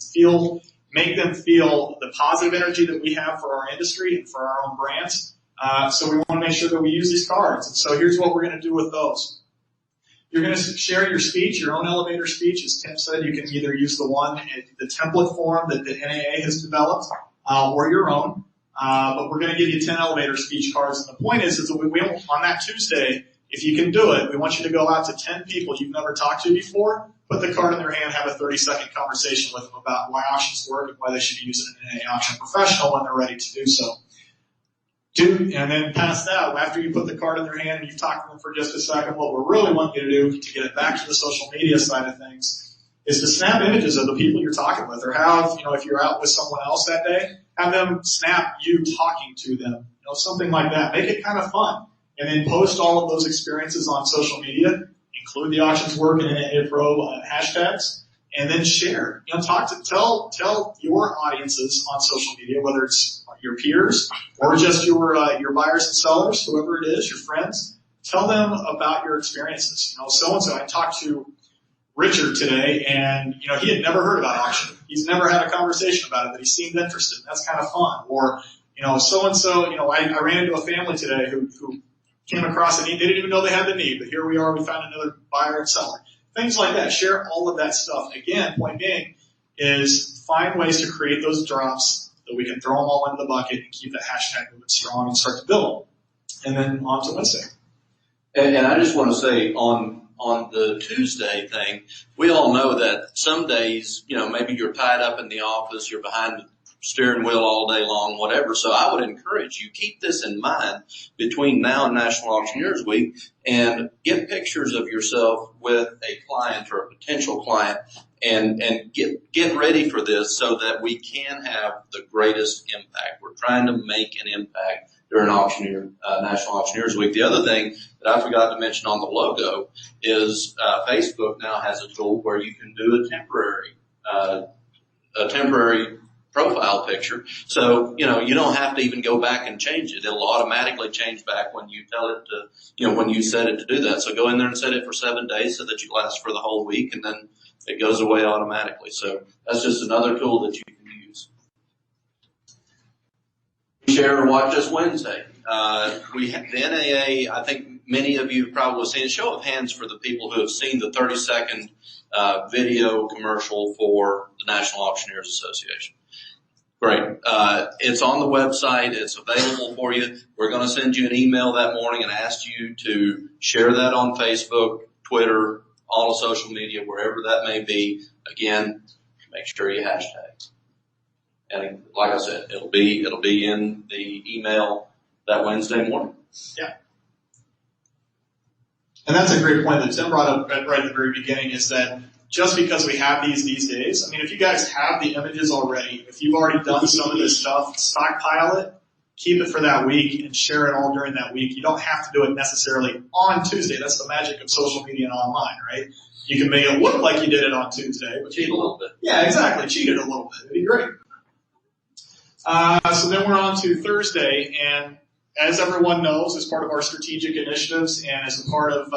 make them feel the positive energy that we have for our industry and for our own brands. So we want to make sure that we use these cards. And so here's what we're going to do with those. You're going to share your speech, your own elevator speech. As Tim said, you can either use the template form that the NAA has developed, or your own. But we're going to give you 10 elevator speech cards. And the point is that we on that Tuesday, if you can do it, we want you to go out to 10 people you've never talked to before, put the card in their hand, have a 30-second conversation with them about why auctions work and why they should be using an NAA auction professional when they're ready to do so. And then past that, after you put the card in their hand and you've talked to them for just a second, what we're really wanting you to do to get it back to the social media side of things is to snap images of the people you're talking with, or have, if you're out with someone else that day, have them snap you talking to them, something like that. Make it kind of fun. And then post all of those experiences on social media, include the Auctions Work and AA Pro hashtags, and then share. Tell your audiences on social media, whether it's your peers or just your buyers and sellers, whoever it is, your friends. Tell them about your experiences. So-and-so, I talked to Richard today, and he had never heard about auction. He's never had a conversation about it, but he seemed interested. That's kind of fun. Or so-and-so, I ran into a family today who came across a need. They didn't even know they had the need, but here we are. We found another buyer and seller. Things like that. Share all of that stuff. Again, point being is find ways to create those drops that we can throw them all into the bucket and keep that hashtag moving strong and start to build. And then on to Wednesday. And I just want to say on the Tuesday thing, we all know that some days, maybe you're tied up in the office, you're behind the steering wheel all day long, whatever. So I would encourage you, keep this in mind between now and National Auctioneers Week, and get pictures of yourself with a client or a potential client, and get ready for this so that we can have the greatest impact. We're trying to make an impact during National Auctioneers Week. The other thing that I forgot to mention on the logo is Facebook now has a tool where you can do a temporary profile picture. So, you don't have to even go back and change it. It'll automatically change back when you tell it to, when you set it to do that. So go in there and set it for 7 days so that you last for the whole week, and then it goes away automatically. So that's just another tool that you can use. Share or watch us Wednesday. We have the NAA, I think many of you probably seen, show of hands for the people who have seen the 30-second video commercial for the National Auctioneers Association. Great. It's on the website. It's available for you. We're going to send you an email that morning and ask you to share that on Facebook, Twitter, all of social media, wherever that may be. Again, make sure you hashtag. And like I said, it'll be in the email that Wednesday morning. Yeah. And that's a great point that Tim brought up right at the very beginning, is that just because we have these days, if you guys have the images already, if you've already done some of this stuff, stockpile it, keep it for that week, and share it all during that week. You don't have to do it necessarily on Tuesday. That's the magic of social media and online, right? You can make it look like you did it on Tuesday, but cheat a little bit. Yeah, exactly. Cheat it a little bit. It'd be great. So then we're on to Thursday, and as everyone knows, as part of our strategic initiatives and as a part of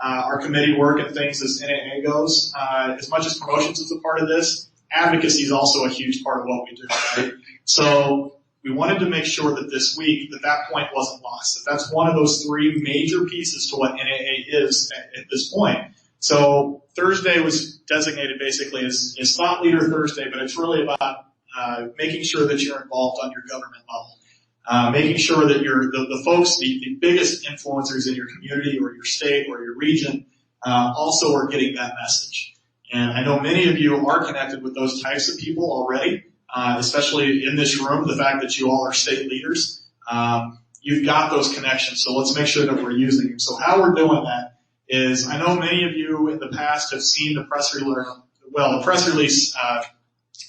our committee work and things as NAA goes, as much as promotions is a part of this, advocacy is also a huge part of what we do, right? So we wanted to make sure that this week that point wasn't lost. That's one of those three major pieces to what NAA is at this point. So Thursday was designated basically as Thought Leader Thursday, but it's really about making sure that you're involved on your government level. Making sure that the folks, the biggest influencers in your community or your state or your region, also are getting that message. And I know many of you are connected with those types of people already, especially in this room, the fact that you all are state leaders. You've got those connections, so let's make sure that we're using them. So how we're doing that is, I know many of you in the past have seen the press release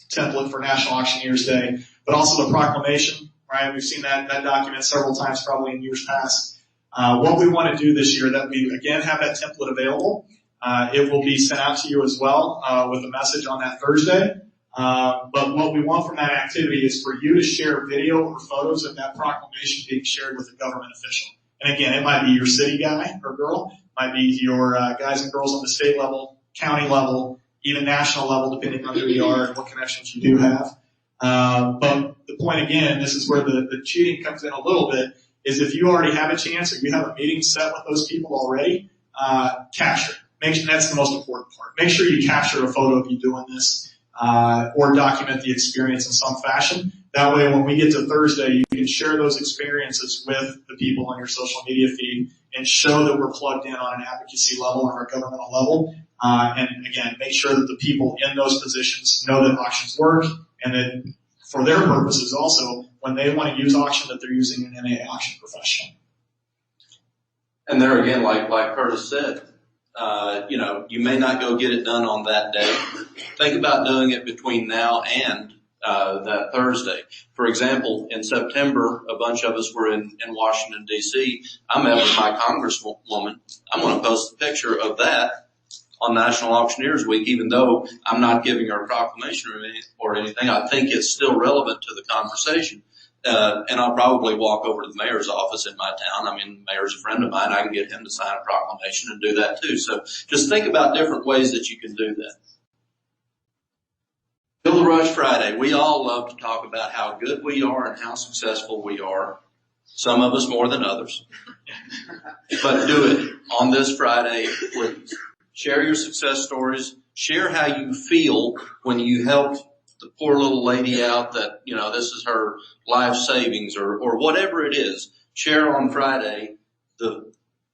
template for National Auctioneers Day, but also the proclamation, right? We've seen that document several times probably in years past. What we want to do this year, that we again have that template available. It will be sent out to you as well with a message on that Thursday. But what we want from that activity is for you to share video or photos of that proclamation being shared with a government official. And again, it might be your city guy or girl, might be your guys and girls on the state level, county level, even national level, depending on who you are and what connections you do have. But the point again, this is where the cheating comes in a little bit, is if you already have a chance or you have a meeting set with those people already, capture it. That's the most important part. Make sure you capture a photo of you doing this, or document the experience in some fashion. That way, when we get to Thursday, you can share those experiences with the people on your social media feed and show that we're plugged in on an advocacy level or a governmental level. And again, make sure that the people in those positions know that auctions work, and that for their purposes also, when they want to use auction, that they're using an NAA auction professional. And there again, like Curtis said, you may not go get it done on that day. Think about doing it between now and that Thursday. For example, in September, a bunch of us were in Washington, D.C. I met with my congresswoman. I'm going to post a picture of that on National Auctioneers Week, even though I'm not giving her a proclamation or anything. I think it's still relevant to the conversation. And I'll probably walk over to the mayor's office in my town. I mean, the mayor's a friend of mine. I can get him to sign a proclamation and do that too. So just think about different ways that you can do that. Feel the Rush Friday. We all love to talk about how good we are and how successful we are. Some of us more than others. But do it on this Friday, please. Share your success stories. Share how you feel when you helped the poor little lady out that, this is her life savings or whatever it is. Share on Friday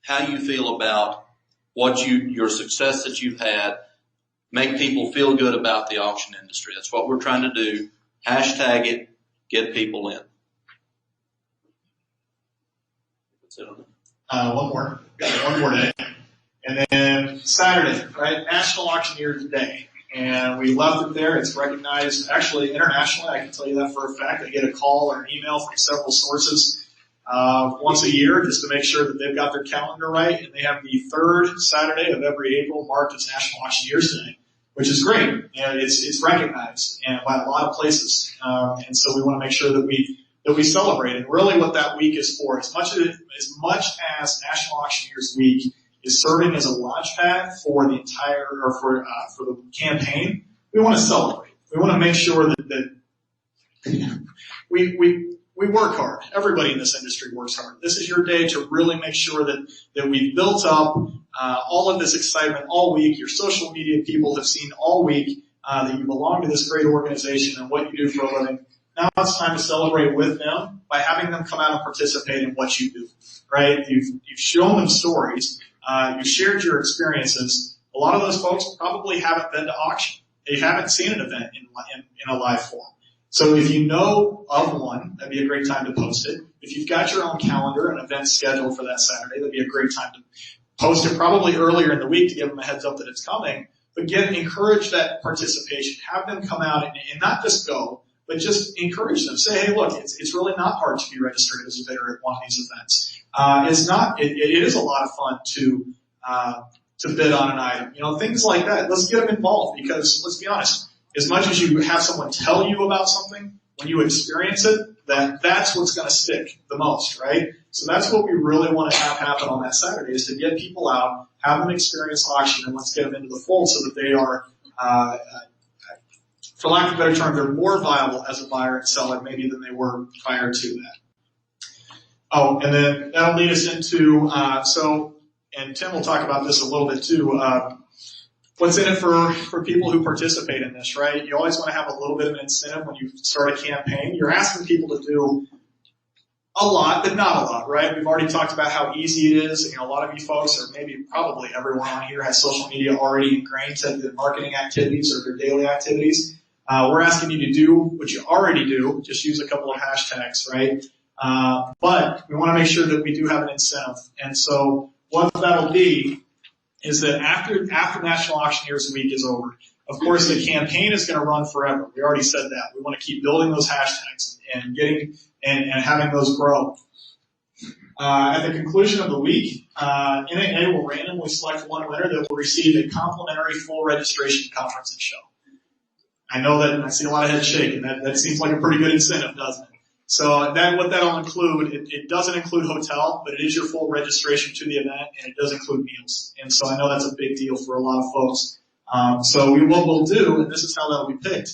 how you feel about your success that you've had. Make people feel good about the auction industry. That's what we're trying to do. Hashtag it. Get people in. That's it on that. One more day. And then Saturday, right? National Auctioneers Day. And we left it there. It's recognized actually internationally. I can tell you that for a fact. I get a call or an email from several sources once a year just to make sure that they've got their calendar right. And they have the third Saturday of every April marked as National Auctioneers Day, which is great. And it's recognized and by a lot of places. And so we want to make sure that we celebrate. And really what that week is for, as much as National Auctioneers Week is serving as a launch pad for the entire, or for the campaign, we want to celebrate. We want to make sure that we work hard. Everybody in this industry works hard. This is your day to really make sure that we've built up all of this excitement all week. Your social media people have seen all week that you belong to this great organization and what you do for a living. Now it's time to celebrate with them by having them come out and participate in what you do. Right? You've shown them stories. You've shared your experiences. A lot of those folks probably haven't been to auction. They haven't seen an event in a live form. So if you know of one, that'd be a great time to post it. If you've got your own calendar and event scheduled for that Saturday, that'd be a great time to post it probably earlier in the week to give them a heads up that it's coming. But encourage that participation. Have them come out and not just go, but just encourage them. Say, hey, look, it's really not hard to be registered as a bidder at one of these events. It is a lot of fun to bid on an item. Things like that. Let's get them involved because let's be honest, as much as you have someone tell you about something, when you experience it, that's what's going to stick the most, right? So that's what we really want to have happen on that Saturday is to get people out, have them experience auction, and let's get them into the fold so that they are for lack of a better term, they're more viable as a buyer and seller maybe than they were prior to that. Oh, and then that'll lead us into, and Tim will talk about this a little bit too, what's in it for people who participate in this, right? You always want to have a little bit of an incentive when you start a campaign. You're asking people to do a lot, but not a lot, right? We've already talked about how easy it is. A lot of you folks, or maybe probably everyone on here, has social media already ingrained to their marketing activities or their daily activities. We're asking you to do what you already do. Just use a couple of hashtags, right? But we want to make sure that we do have an incentive. And so what that'll be is that after National Auctioneers Week is over, of course the campaign is going to run forever. We already said that. We want to keep building those hashtags and getting and having those grow. At the conclusion of the week, NAA will randomly select one winner that will receive a complimentary full registration conference and show. I know that I see a lot of heads shaking. That seems like a pretty good incentive, doesn't it? So what that'll include, it doesn't include hotel, but it is your full registration to the event, and it does include meals. And so I know that's a big deal for a lot of folks. So what we'll do, and this is how that'll be picked,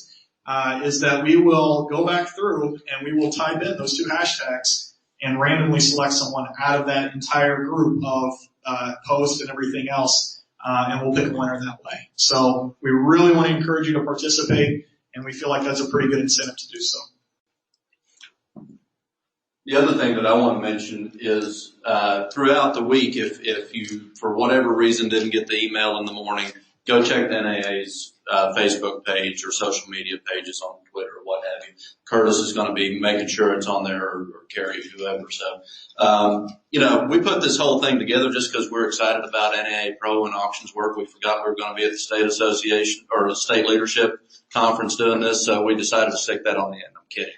is that we will go back through and we will type in those two hashtags and randomly select someone out of that entire group of posts and everything else, and we'll pick a winner that way. So we really want to encourage you to participate, and we feel like that's a pretty good incentive to do so. The other thing that I want to mention is throughout the week, if you, for whatever reason, didn't get the email in the morning, go check the NAA's Facebook page or social media pages on Twitter or what have you. Curtis is going to be making sure it's on there, or Carrie, whoever. So, we put this whole thing together just because we're excited about NAA Pro and auctions work. We forgot we were going to be at the state association or the state leadership conference doing this, so we decided to stick that on the end. I'm kidding.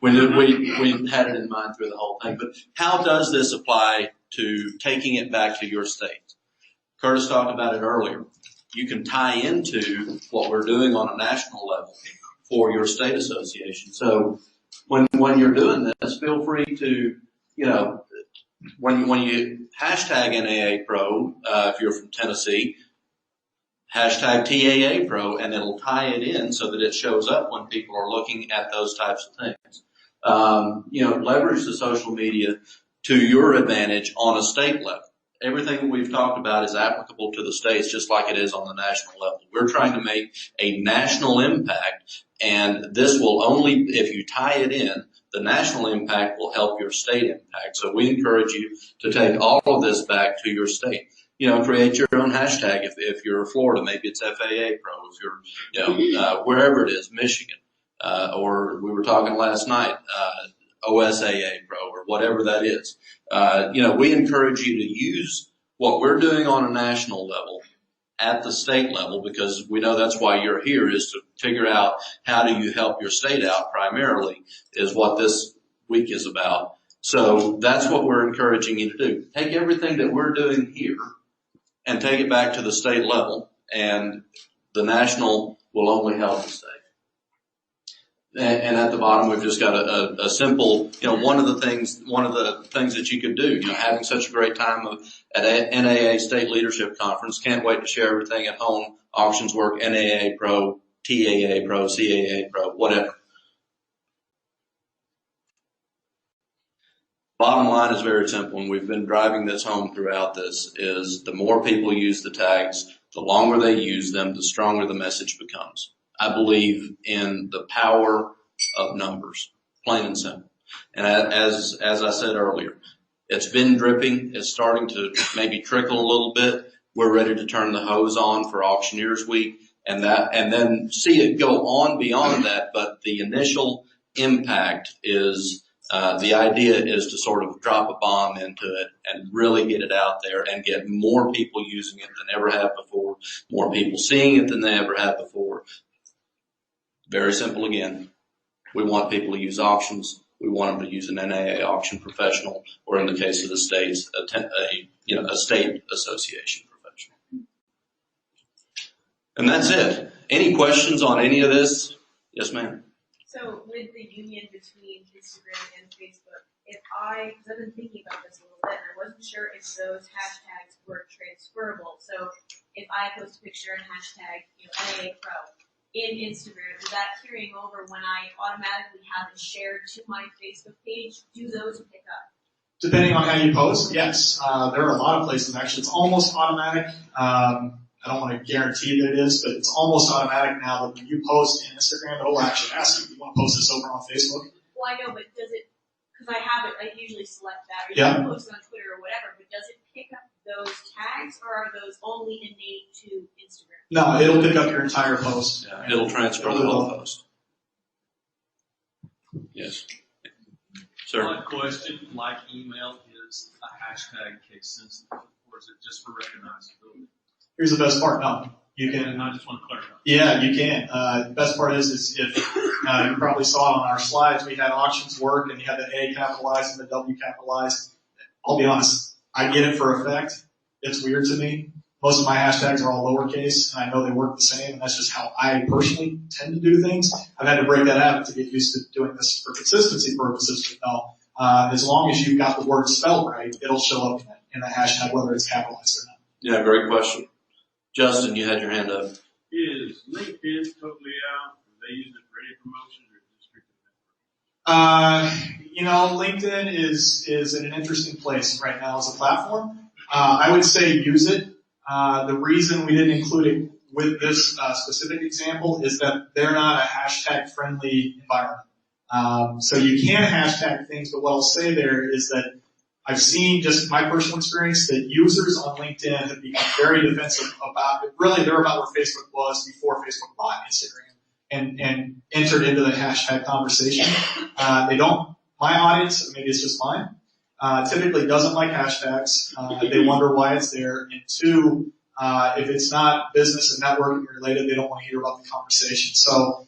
We had it in mind through the whole thing. But how does this apply to taking it back to your state? Curtis talked about it earlier. You can tie into what we're doing on a national level for your state association. So when you're doing this, feel free to, when you hashtag NAA Pro, if you're from Tennessee, hashtag TAA Pro, and it'll tie it in so that it shows up when people are looking at those types of things. Leverage the social media to your advantage on a state level. Everything that we've talked about is applicable to the states just like it is on the national level. We're trying to make a national impact, and this will only, if you tie it in, the national impact will help your state impact. So we encourage you to take all of this back to your state. Create your own hashtag. If you're Florida, maybe it's FAA Pro. If you're, wherever it is, Michigan, or we were talking last night, OSAA Pro or whatever that is. We encourage you to use what we're doing on a national level at the state level, because we know that's why you're here, is to figure out how do you help your state out primarily, is what this week is about. So that's what we're encouraging you to do. Take everything that we're doing here and take it back to the state level, and the national will only help the state. And at the bottom, we've just got a simple, one of the things that you could do, having such a great time at a NAA State Leadership Conference. Can't wait to share everything at home. Auctions work, NAA Pro, TAA Pro, CAA Pro, whatever. Bottom line is very simple, and we've been driving this home throughout this, is the more people use the tags, the longer they use them, the stronger the message becomes. I believe in the power of numbers, plain and simple. And as I said earlier, it's been dripping. It's starting to maybe trickle a little bit. We're ready to turn the hose on for Auctioneers Week, and then see it go on beyond that. But the initial impact is, the idea is to sort of drop a bomb into it and really get it out there and get more people using it than ever have before, more people seeing it than they ever have before. Very simple again. We want people to use auctions. We want them to use an NAA auction professional, or in the case of the states, a state association professional. And that's it. Any questions on any of this? Yes, ma'am. So with the union between Instagram and Facebook, because I've been thinking about this a little bit, and I wasn't sure if those hashtags were transferable. So if I post a picture and hashtag, NAA Pro, in Instagram, is that carrying over when I automatically have it shared to my Facebook page? Do those pick up? Depending on how you post, yes. There are a lot of places, actually, it's almost automatic. I don't want to guarantee that it is, but it's almost automatic now that when you post in Instagram, it'll actually ask you, do you want to post this over on Facebook? Well, I know, but does it, because I have it, I usually select that, or Yeah. you can post it on Twitter or whatever, but does it pick up those tags, or are those only innate to Instagram? No, it'll pick up your entire post. Yeah, it'll transfer the whole post. Yes. Sir? My question, like email, is a hashtag case sensitive, or is it just for recognizability? Here's the best part. No, you can. And I just want to clarify. Yeah, you can. The best part is if you probably saw it on our slides, we had auctions work and you had the A capitalized and the W capitalized. I'll be honest, I get it for effect. It's weird to me. Most of my hashtags are all lowercase, and I know they work the same, and that's just how I personally tend to do things. I've had to break that habit to get used to doing this for consistency purposes, but no. As long as you've got the word spelled right, it'll show up in the hashtag, whether it's capitalized or not. Yeah, great question. Justin, you had your hand up. Is LinkedIn totally out? Do they use it for any promotions or just strictly? LinkedIn is in an interesting place right now as a platform. I would say use it. The reason we didn't include it with this specific example is that they're not a hashtag friendly environment. So you can hashtag things, but what I'll say there is that I've seen, just my personal experience, that users on LinkedIn have become very defensive about it. Really, they're about where Facebook was before Facebook bought Instagram and entered into the hashtag conversation. They don't, my audience, maybe it's just mine, typically doesn't like hashtags. They wonder why it's there. And two, if it's not business and networking related, they don't want to hear about the conversation. So,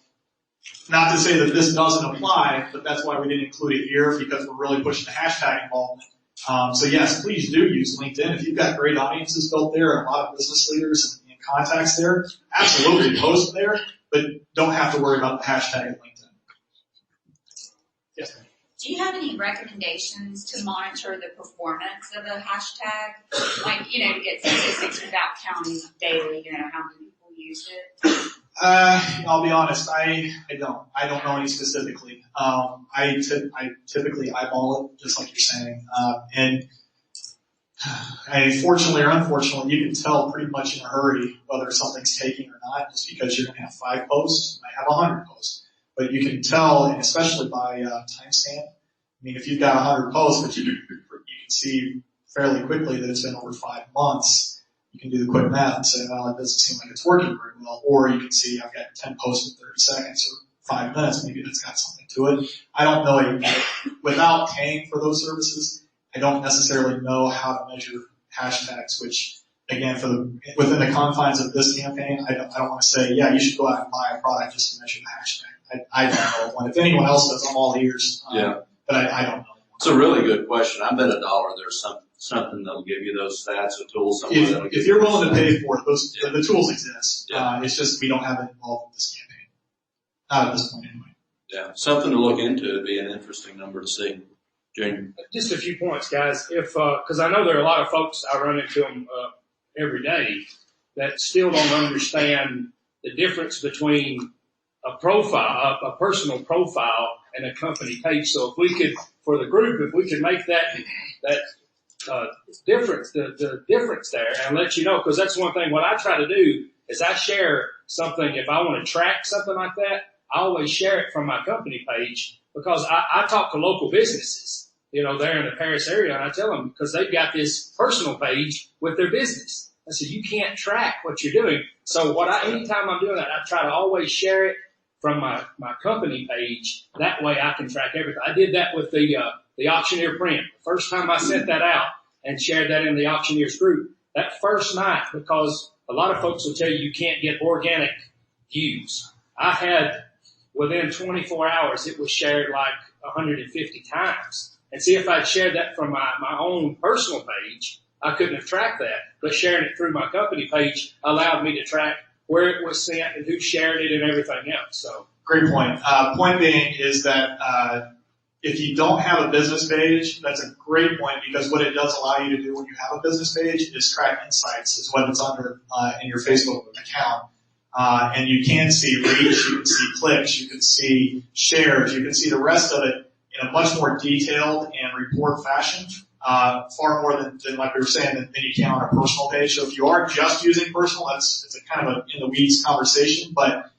not to say that this doesn't apply, but that's why we didn't include it here, because we're really pushing the hashtag involvement. So yes, please do use LinkedIn. If you've got great audiences built there and a lot of business leaders and contacts there, absolutely post there, but don't have to worry about the hashtag at LinkedIn. Yes, ma'am. Do you have any recommendations to monitor the performance of a hashtag? Like, to get statistics without counting daily, how many people use it? I'll be honest, I don't know any specifically. I typically eyeball it, just like you're saying. And fortunately or unfortunately, you can tell pretty much in a hurry whether something's taking or not, just because you're going to have 5 posts, you might have 100 posts. But you can tell, and especially by timestamp. I mean, if you've got 100 posts, but you can see fairly quickly that it's been over 5 months, you can do the quick math and say, well, it doesn't seem like it's working very well. Or you can see I've got 10 posts in 30 seconds or 5 minutes. Maybe that's got something to it. I don't know. Without paying for those services, I don't necessarily know how to measure hashtags, which, again, within the confines of this campaign, I don't want to say, yeah, you should go out and buy a product just to measure the hashtag. I don't know one. If anyone else does, I'm all ears. But I don't know. It's a really good question. I bet $1 there's something that'll give you those stats, a tool somewhere that'll give if you're willing to pay for it, the tools exist. Yeah. It's just we don't have it involved with this campaign. Not at this point, anyway. Yeah, something to look into. It'd be an interesting number to see. Junior? Just a few points, guys. Because I know there are a lot of folks, I run into them every day, that still don't understand the difference between a profile, a personal profile, and a company page. So if we could, for the group, if we could make that difference, the difference there, and let you know, because that's one thing. What I try to do is I share something. If I want to track something like that, I always share it from my company page, because I talk to local businesses, there in the Paris area, and I tell them, because they've got this personal page with their business. I said, you can't track what you're doing. So anytime I'm doing that, I try to always share it from my company page. That way I can track everything. I did that with the Auctioneer print. The first time I sent that out and shared that in the Auctioneers group, that first night, because a lot of folks will tell you can't get organic views. I had, within 24 hours, it was shared like 150 times. And see, if I'd shared that from my own personal page, I couldn't have tracked that. But sharing it through my company page allowed me to track where it was sent and who shared it and everything else. So great point. Point being is that if you don't have a business page, that's a great point, because what it does allow you to do when you have a business page is track insights, is what it's under in your Facebook account. And you can see reach, you can see clicks, you can see shares, you can see the rest of it in a much more detailed and report fashion, far more than like we were saying, than you can on a personal page. So if you are just using personal, it's a kind of a in the weeds conversation, but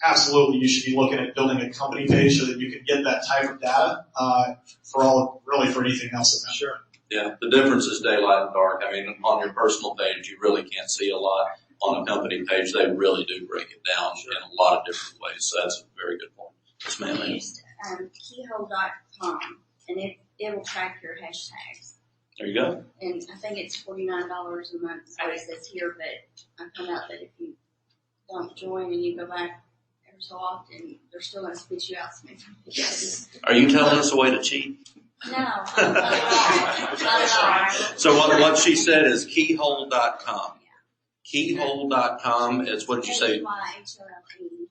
absolutely you should be looking at building a company page so that you can get that type of data, for anything else in that. Sure. Yeah, the difference is daylight and dark. I mean, on your personal page, you really can't see a lot. On a company page, they really do break it down in a lot of different ways. So that's a very good point. Yes, ma'am. I used keyhole.com, and it will track your hashtags. There you go. And I think it's $49 a month, so it says here, but I found out that if you don't join and you go back every so often, they're still going to spit you out some information. Are you telling us a way to cheat? No, not at all. So what she said is keyhole.com. Keyhole.com is, what did you say? KYHOLE.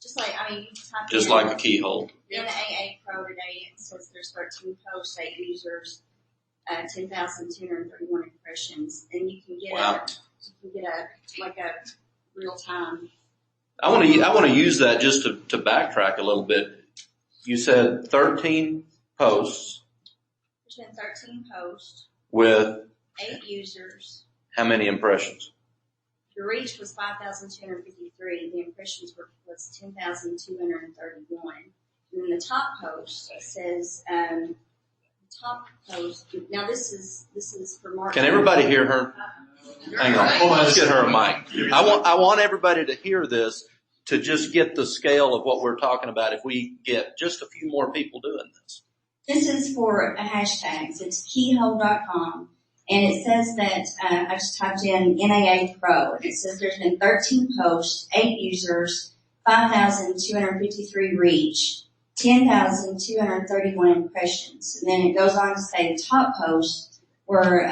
Just like, you type Just in like a keyhole. in AA Pro today, it says there's 13 posts, 8 users, 10,231 impressions, and you can get a real time. I want to use that just to backtrack a little bit. You said 13 posts. There's been 13 posts With 8 users. how many impressions? The reach was 5,253. The impressions was 10,231. And then the top post says top post. Now this is for March. Can everybody hear her? Hang on. Hold on. Let's get her a mic. I want everybody to hear this to just get the scale of what we're talking about if we get just a few more people doing this. This is for hashtags. It's keyhole.com. And it says that, I just typed in NAA Pro, and it says there's been 13 posts, 8 users, 5,253 reach, 10,231 impressions. And then it goes on to say the top posts were,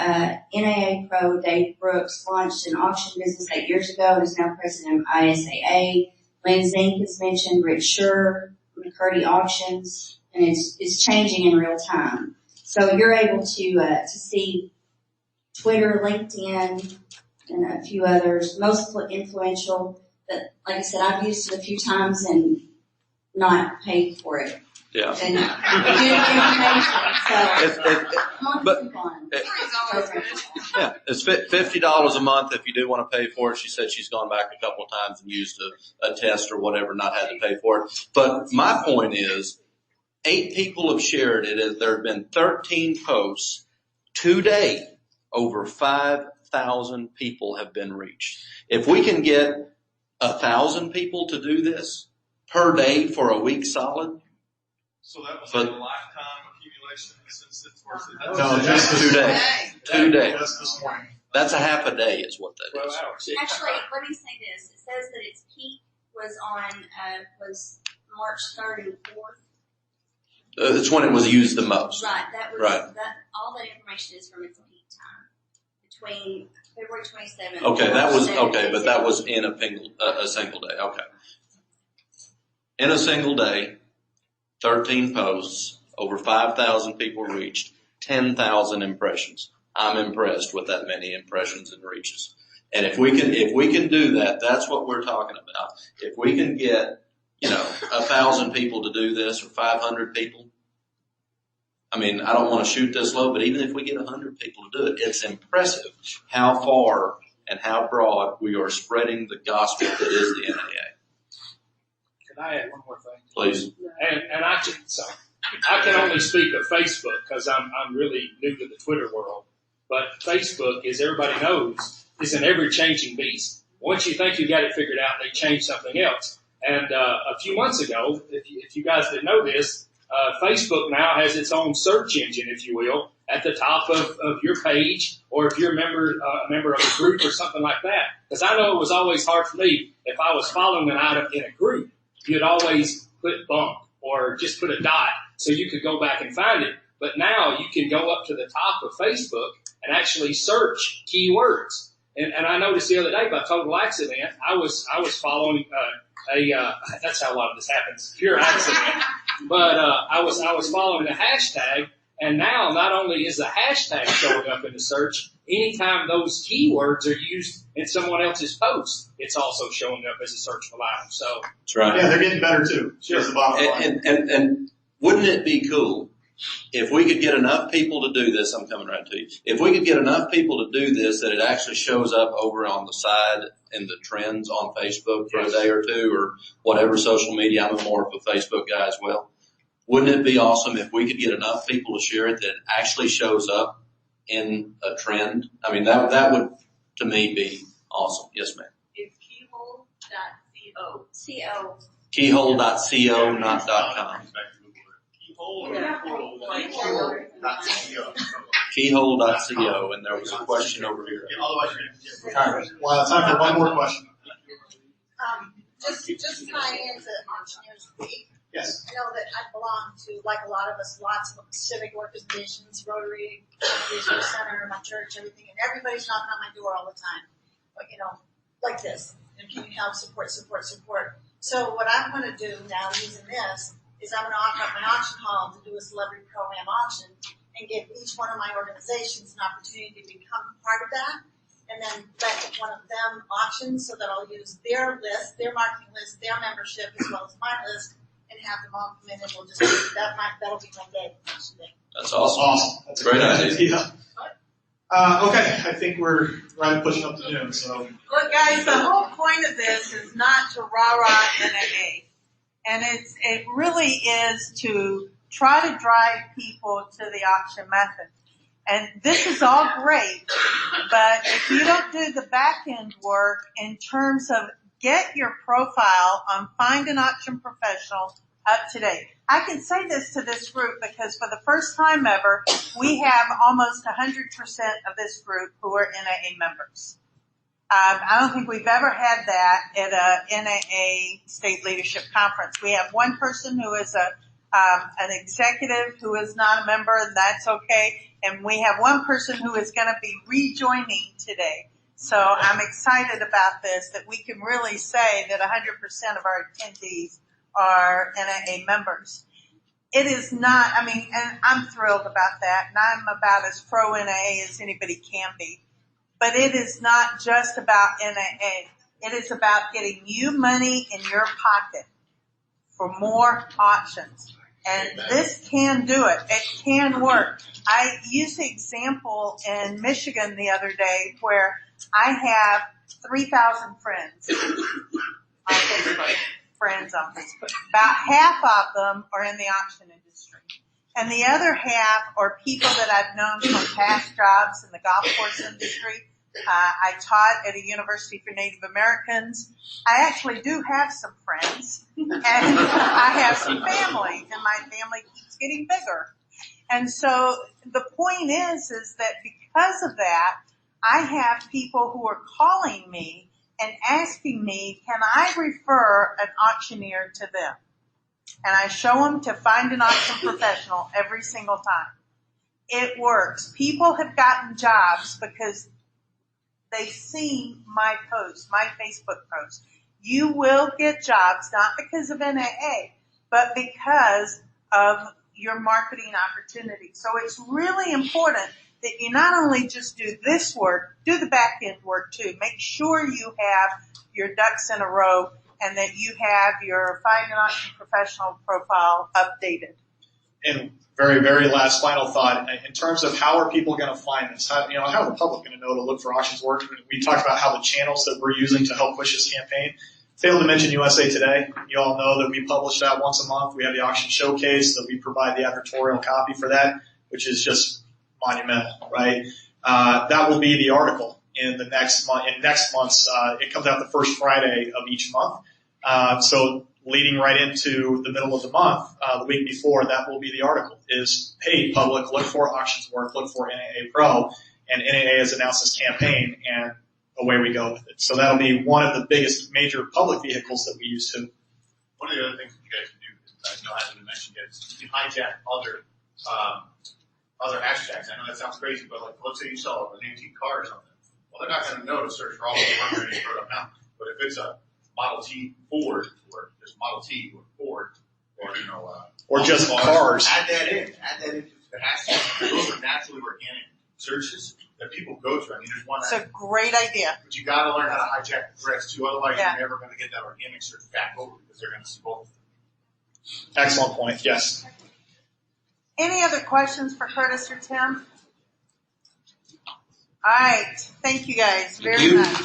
NAA Pro Dave Brooks launched an auction business 8 years ago and is now president of ISAA. Lynn Zink is mentioned, Rich Schur, McCurdy Auctions, and it's changing in real time. So you're able to see Twitter, LinkedIn, and a few others, most influential. But like I said, I've used it a few times and not paid for it. Yeah. And Yeah, it's $50 a month if you do want to pay for it. She said she's gone back a couple of times and used a test or whatever, not had to pay for it. But my point is, 8 people have shared it. There have been 13 posts today. Over 5,000 people have been reached. If we can get 1,000 people to do this per day for a week solid. So that was like a lifetime accumulation since it's worth it. No, just 2 days. 2 days. Just this morning. That's a half a day is what that 12 is. hours. actually, let me say this. It says that its peak was was March 3rd and 4th. It's when it was used the most. Right. That was Right. that. All that information is from its peak time between February 27th. Okay, that was, and okay, but that was in a single day. Okay. In a single day, 13 posts, over 5,000 people reached, 10,000 impressions. I'm impressed with that many impressions and reaches. And if we can do that, that's what we're talking about. If we can get, 1,000 people to do this or 500 people, I mean, I don't want to shoot this low, but even if we get 100 people to do it, it's impressive how far and how broad we are spreading the gospel that is the NAA. Can I add one more thing? Please. And I can only speak of Facebook because I'm really new to the Twitter world. But Facebook, as everybody knows, is an ever-changing beast. Once you think you got it figured out, they change something else. And a few months ago, if you guys didn't know this, Facebook now has its own search engine, if you will, at the top of your page, or if you're a member of a group or something like that. Because I know it was always hard for me. If I was following an item in a group, you'd always put bump or just put a dot so you could go back and find it. But now you can go up to the top of Facebook and actually search keywords. And I noticed the other day by total accident, I was following that's how a lot of this happens, pure accident. But I was following a hashtag, And now not only is the hashtag showing up in the search, anytime those keywords are used in someone else's post, it's also showing up as a searchable item. So That's right. Yeah, they're getting better too. Here's the bottom line. And wouldn't it be cool if we could get enough people to do this? I'm coming right to you. If we could get enough people to do this, that it actually shows up over on the side in the trends on Facebook for a day or two, or whatever social media. I'm more of a Facebook guy as well. Wouldn't it be awesome if we could get enough people to share it that it actually shows up in a trend? I mean, that would, to me, be awesome. Yes, ma'am. It's keyhole.co. CO. Keyhole.co, not .com. Keyhole.co, and there was a question over here. Otherwise, we'll have time for one more question. Just tying into Auctioneers Week. Yes. I know that I belong to, like a lot of us, lots of civic organizations, Rotary, Resource Center, my church, everything, and everybody's knocking on my door all the time. But, like this, and can you help support? So what I'm going to do now using this is I'm going to offer up my auction hall to do a celebrity program auction and give each one of my organizations an opportunity to become part of that, and then let one of them auction so that I'll use their list, their marketing list, their membership, as well as my list, and have them all come in, and we'll just that'll be my day. That's awesome. Awesome. That's a Great great idea. Okay, I think we're right pushing up to noon, so. Look, guys, the whole point of this is not to rah-rah NAA. And it really is to try to drive people to the auction method. And this is all great, but if you don't do the back end work in terms of get your profile on Find an Auction Professional up to date. I can say this to this group because for the first time ever, we have almost 100% of this group who are NAA members. I don't think we've ever had that at a NAA state leadership conference. We have one person who is an executive who is not a member, and that's okay. And we have one person who is going to be rejoining today. So I'm excited about this, that we can really say that 100% of our attendees are NAA members. It is not, and I'm thrilled about that, and I'm about as pro NAA as anybody can be. But it is not just about NAA. It is about getting you money in your pocket for more auctions. And this can do it. It can work. I used the example in Michigan the other day where I have 3,000 friends on Facebook. About half of them are in the auction industry. And the other half are people that I've known from past jobs in the golf course industry. I taught at a university for Native Americans. I actually do have some friends, and I have some family, and my family keeps getting bigger. And so the point is that because of that, I have people who are calling me and asking me, can I refer an auctioneer to them? And I show them to Find an Auction Professional every single time. It works. People have gotten jobs because they've seen my post, my Facebook post. You will get jobs, not because of NAA, but because of your marketing opportunity. So it's really important that you not only just do this work, do the back end work too. Make sure you have your ducks in a row and that you have your Find an Auction Professional profile updated. And very, very last final thought, in terms of how are people going to find this? How are the public going to know to look for auctions work? We talked about how the channels that we're using to help push this campaign. Failed to mention USA Today. You all know that we publish that once a month. We have the auction showcase that we provide the advertorial copy for that, which is just monumental, right? That will be the article in the next month. In next month's, it comes out the first Friday of each month. So leading right into the middle of the month, the week before, that will be the article is, hey, public, look for auctions work, look for NAA Pro, and NAA has announced this campaign, and away we go with it. So that'll be one of the biggest major public vehicles that we use too. One of the other things that you guys can do, I know I haven't mentioned yet, is you can hijack other hashtags. I know that sounds crazy, but like, let's say you sell an antique car or something. Well, they're not going to know to search for all the work ready for it now. But if it's a Model T Ford, or just Model T or Ford, or or just cars, cars, add that into the the hashtags, those are naturally organic searches that people go to. I mean, there's one. It's a great idea. But you got to learn how to hijack the threads too. Otherwise, Yeah. you're never going to get that organic search back over because they're going to see both. Excellent point. Yes. Any other questions for Curtis or Tim? All right. Thank you guys very you. much.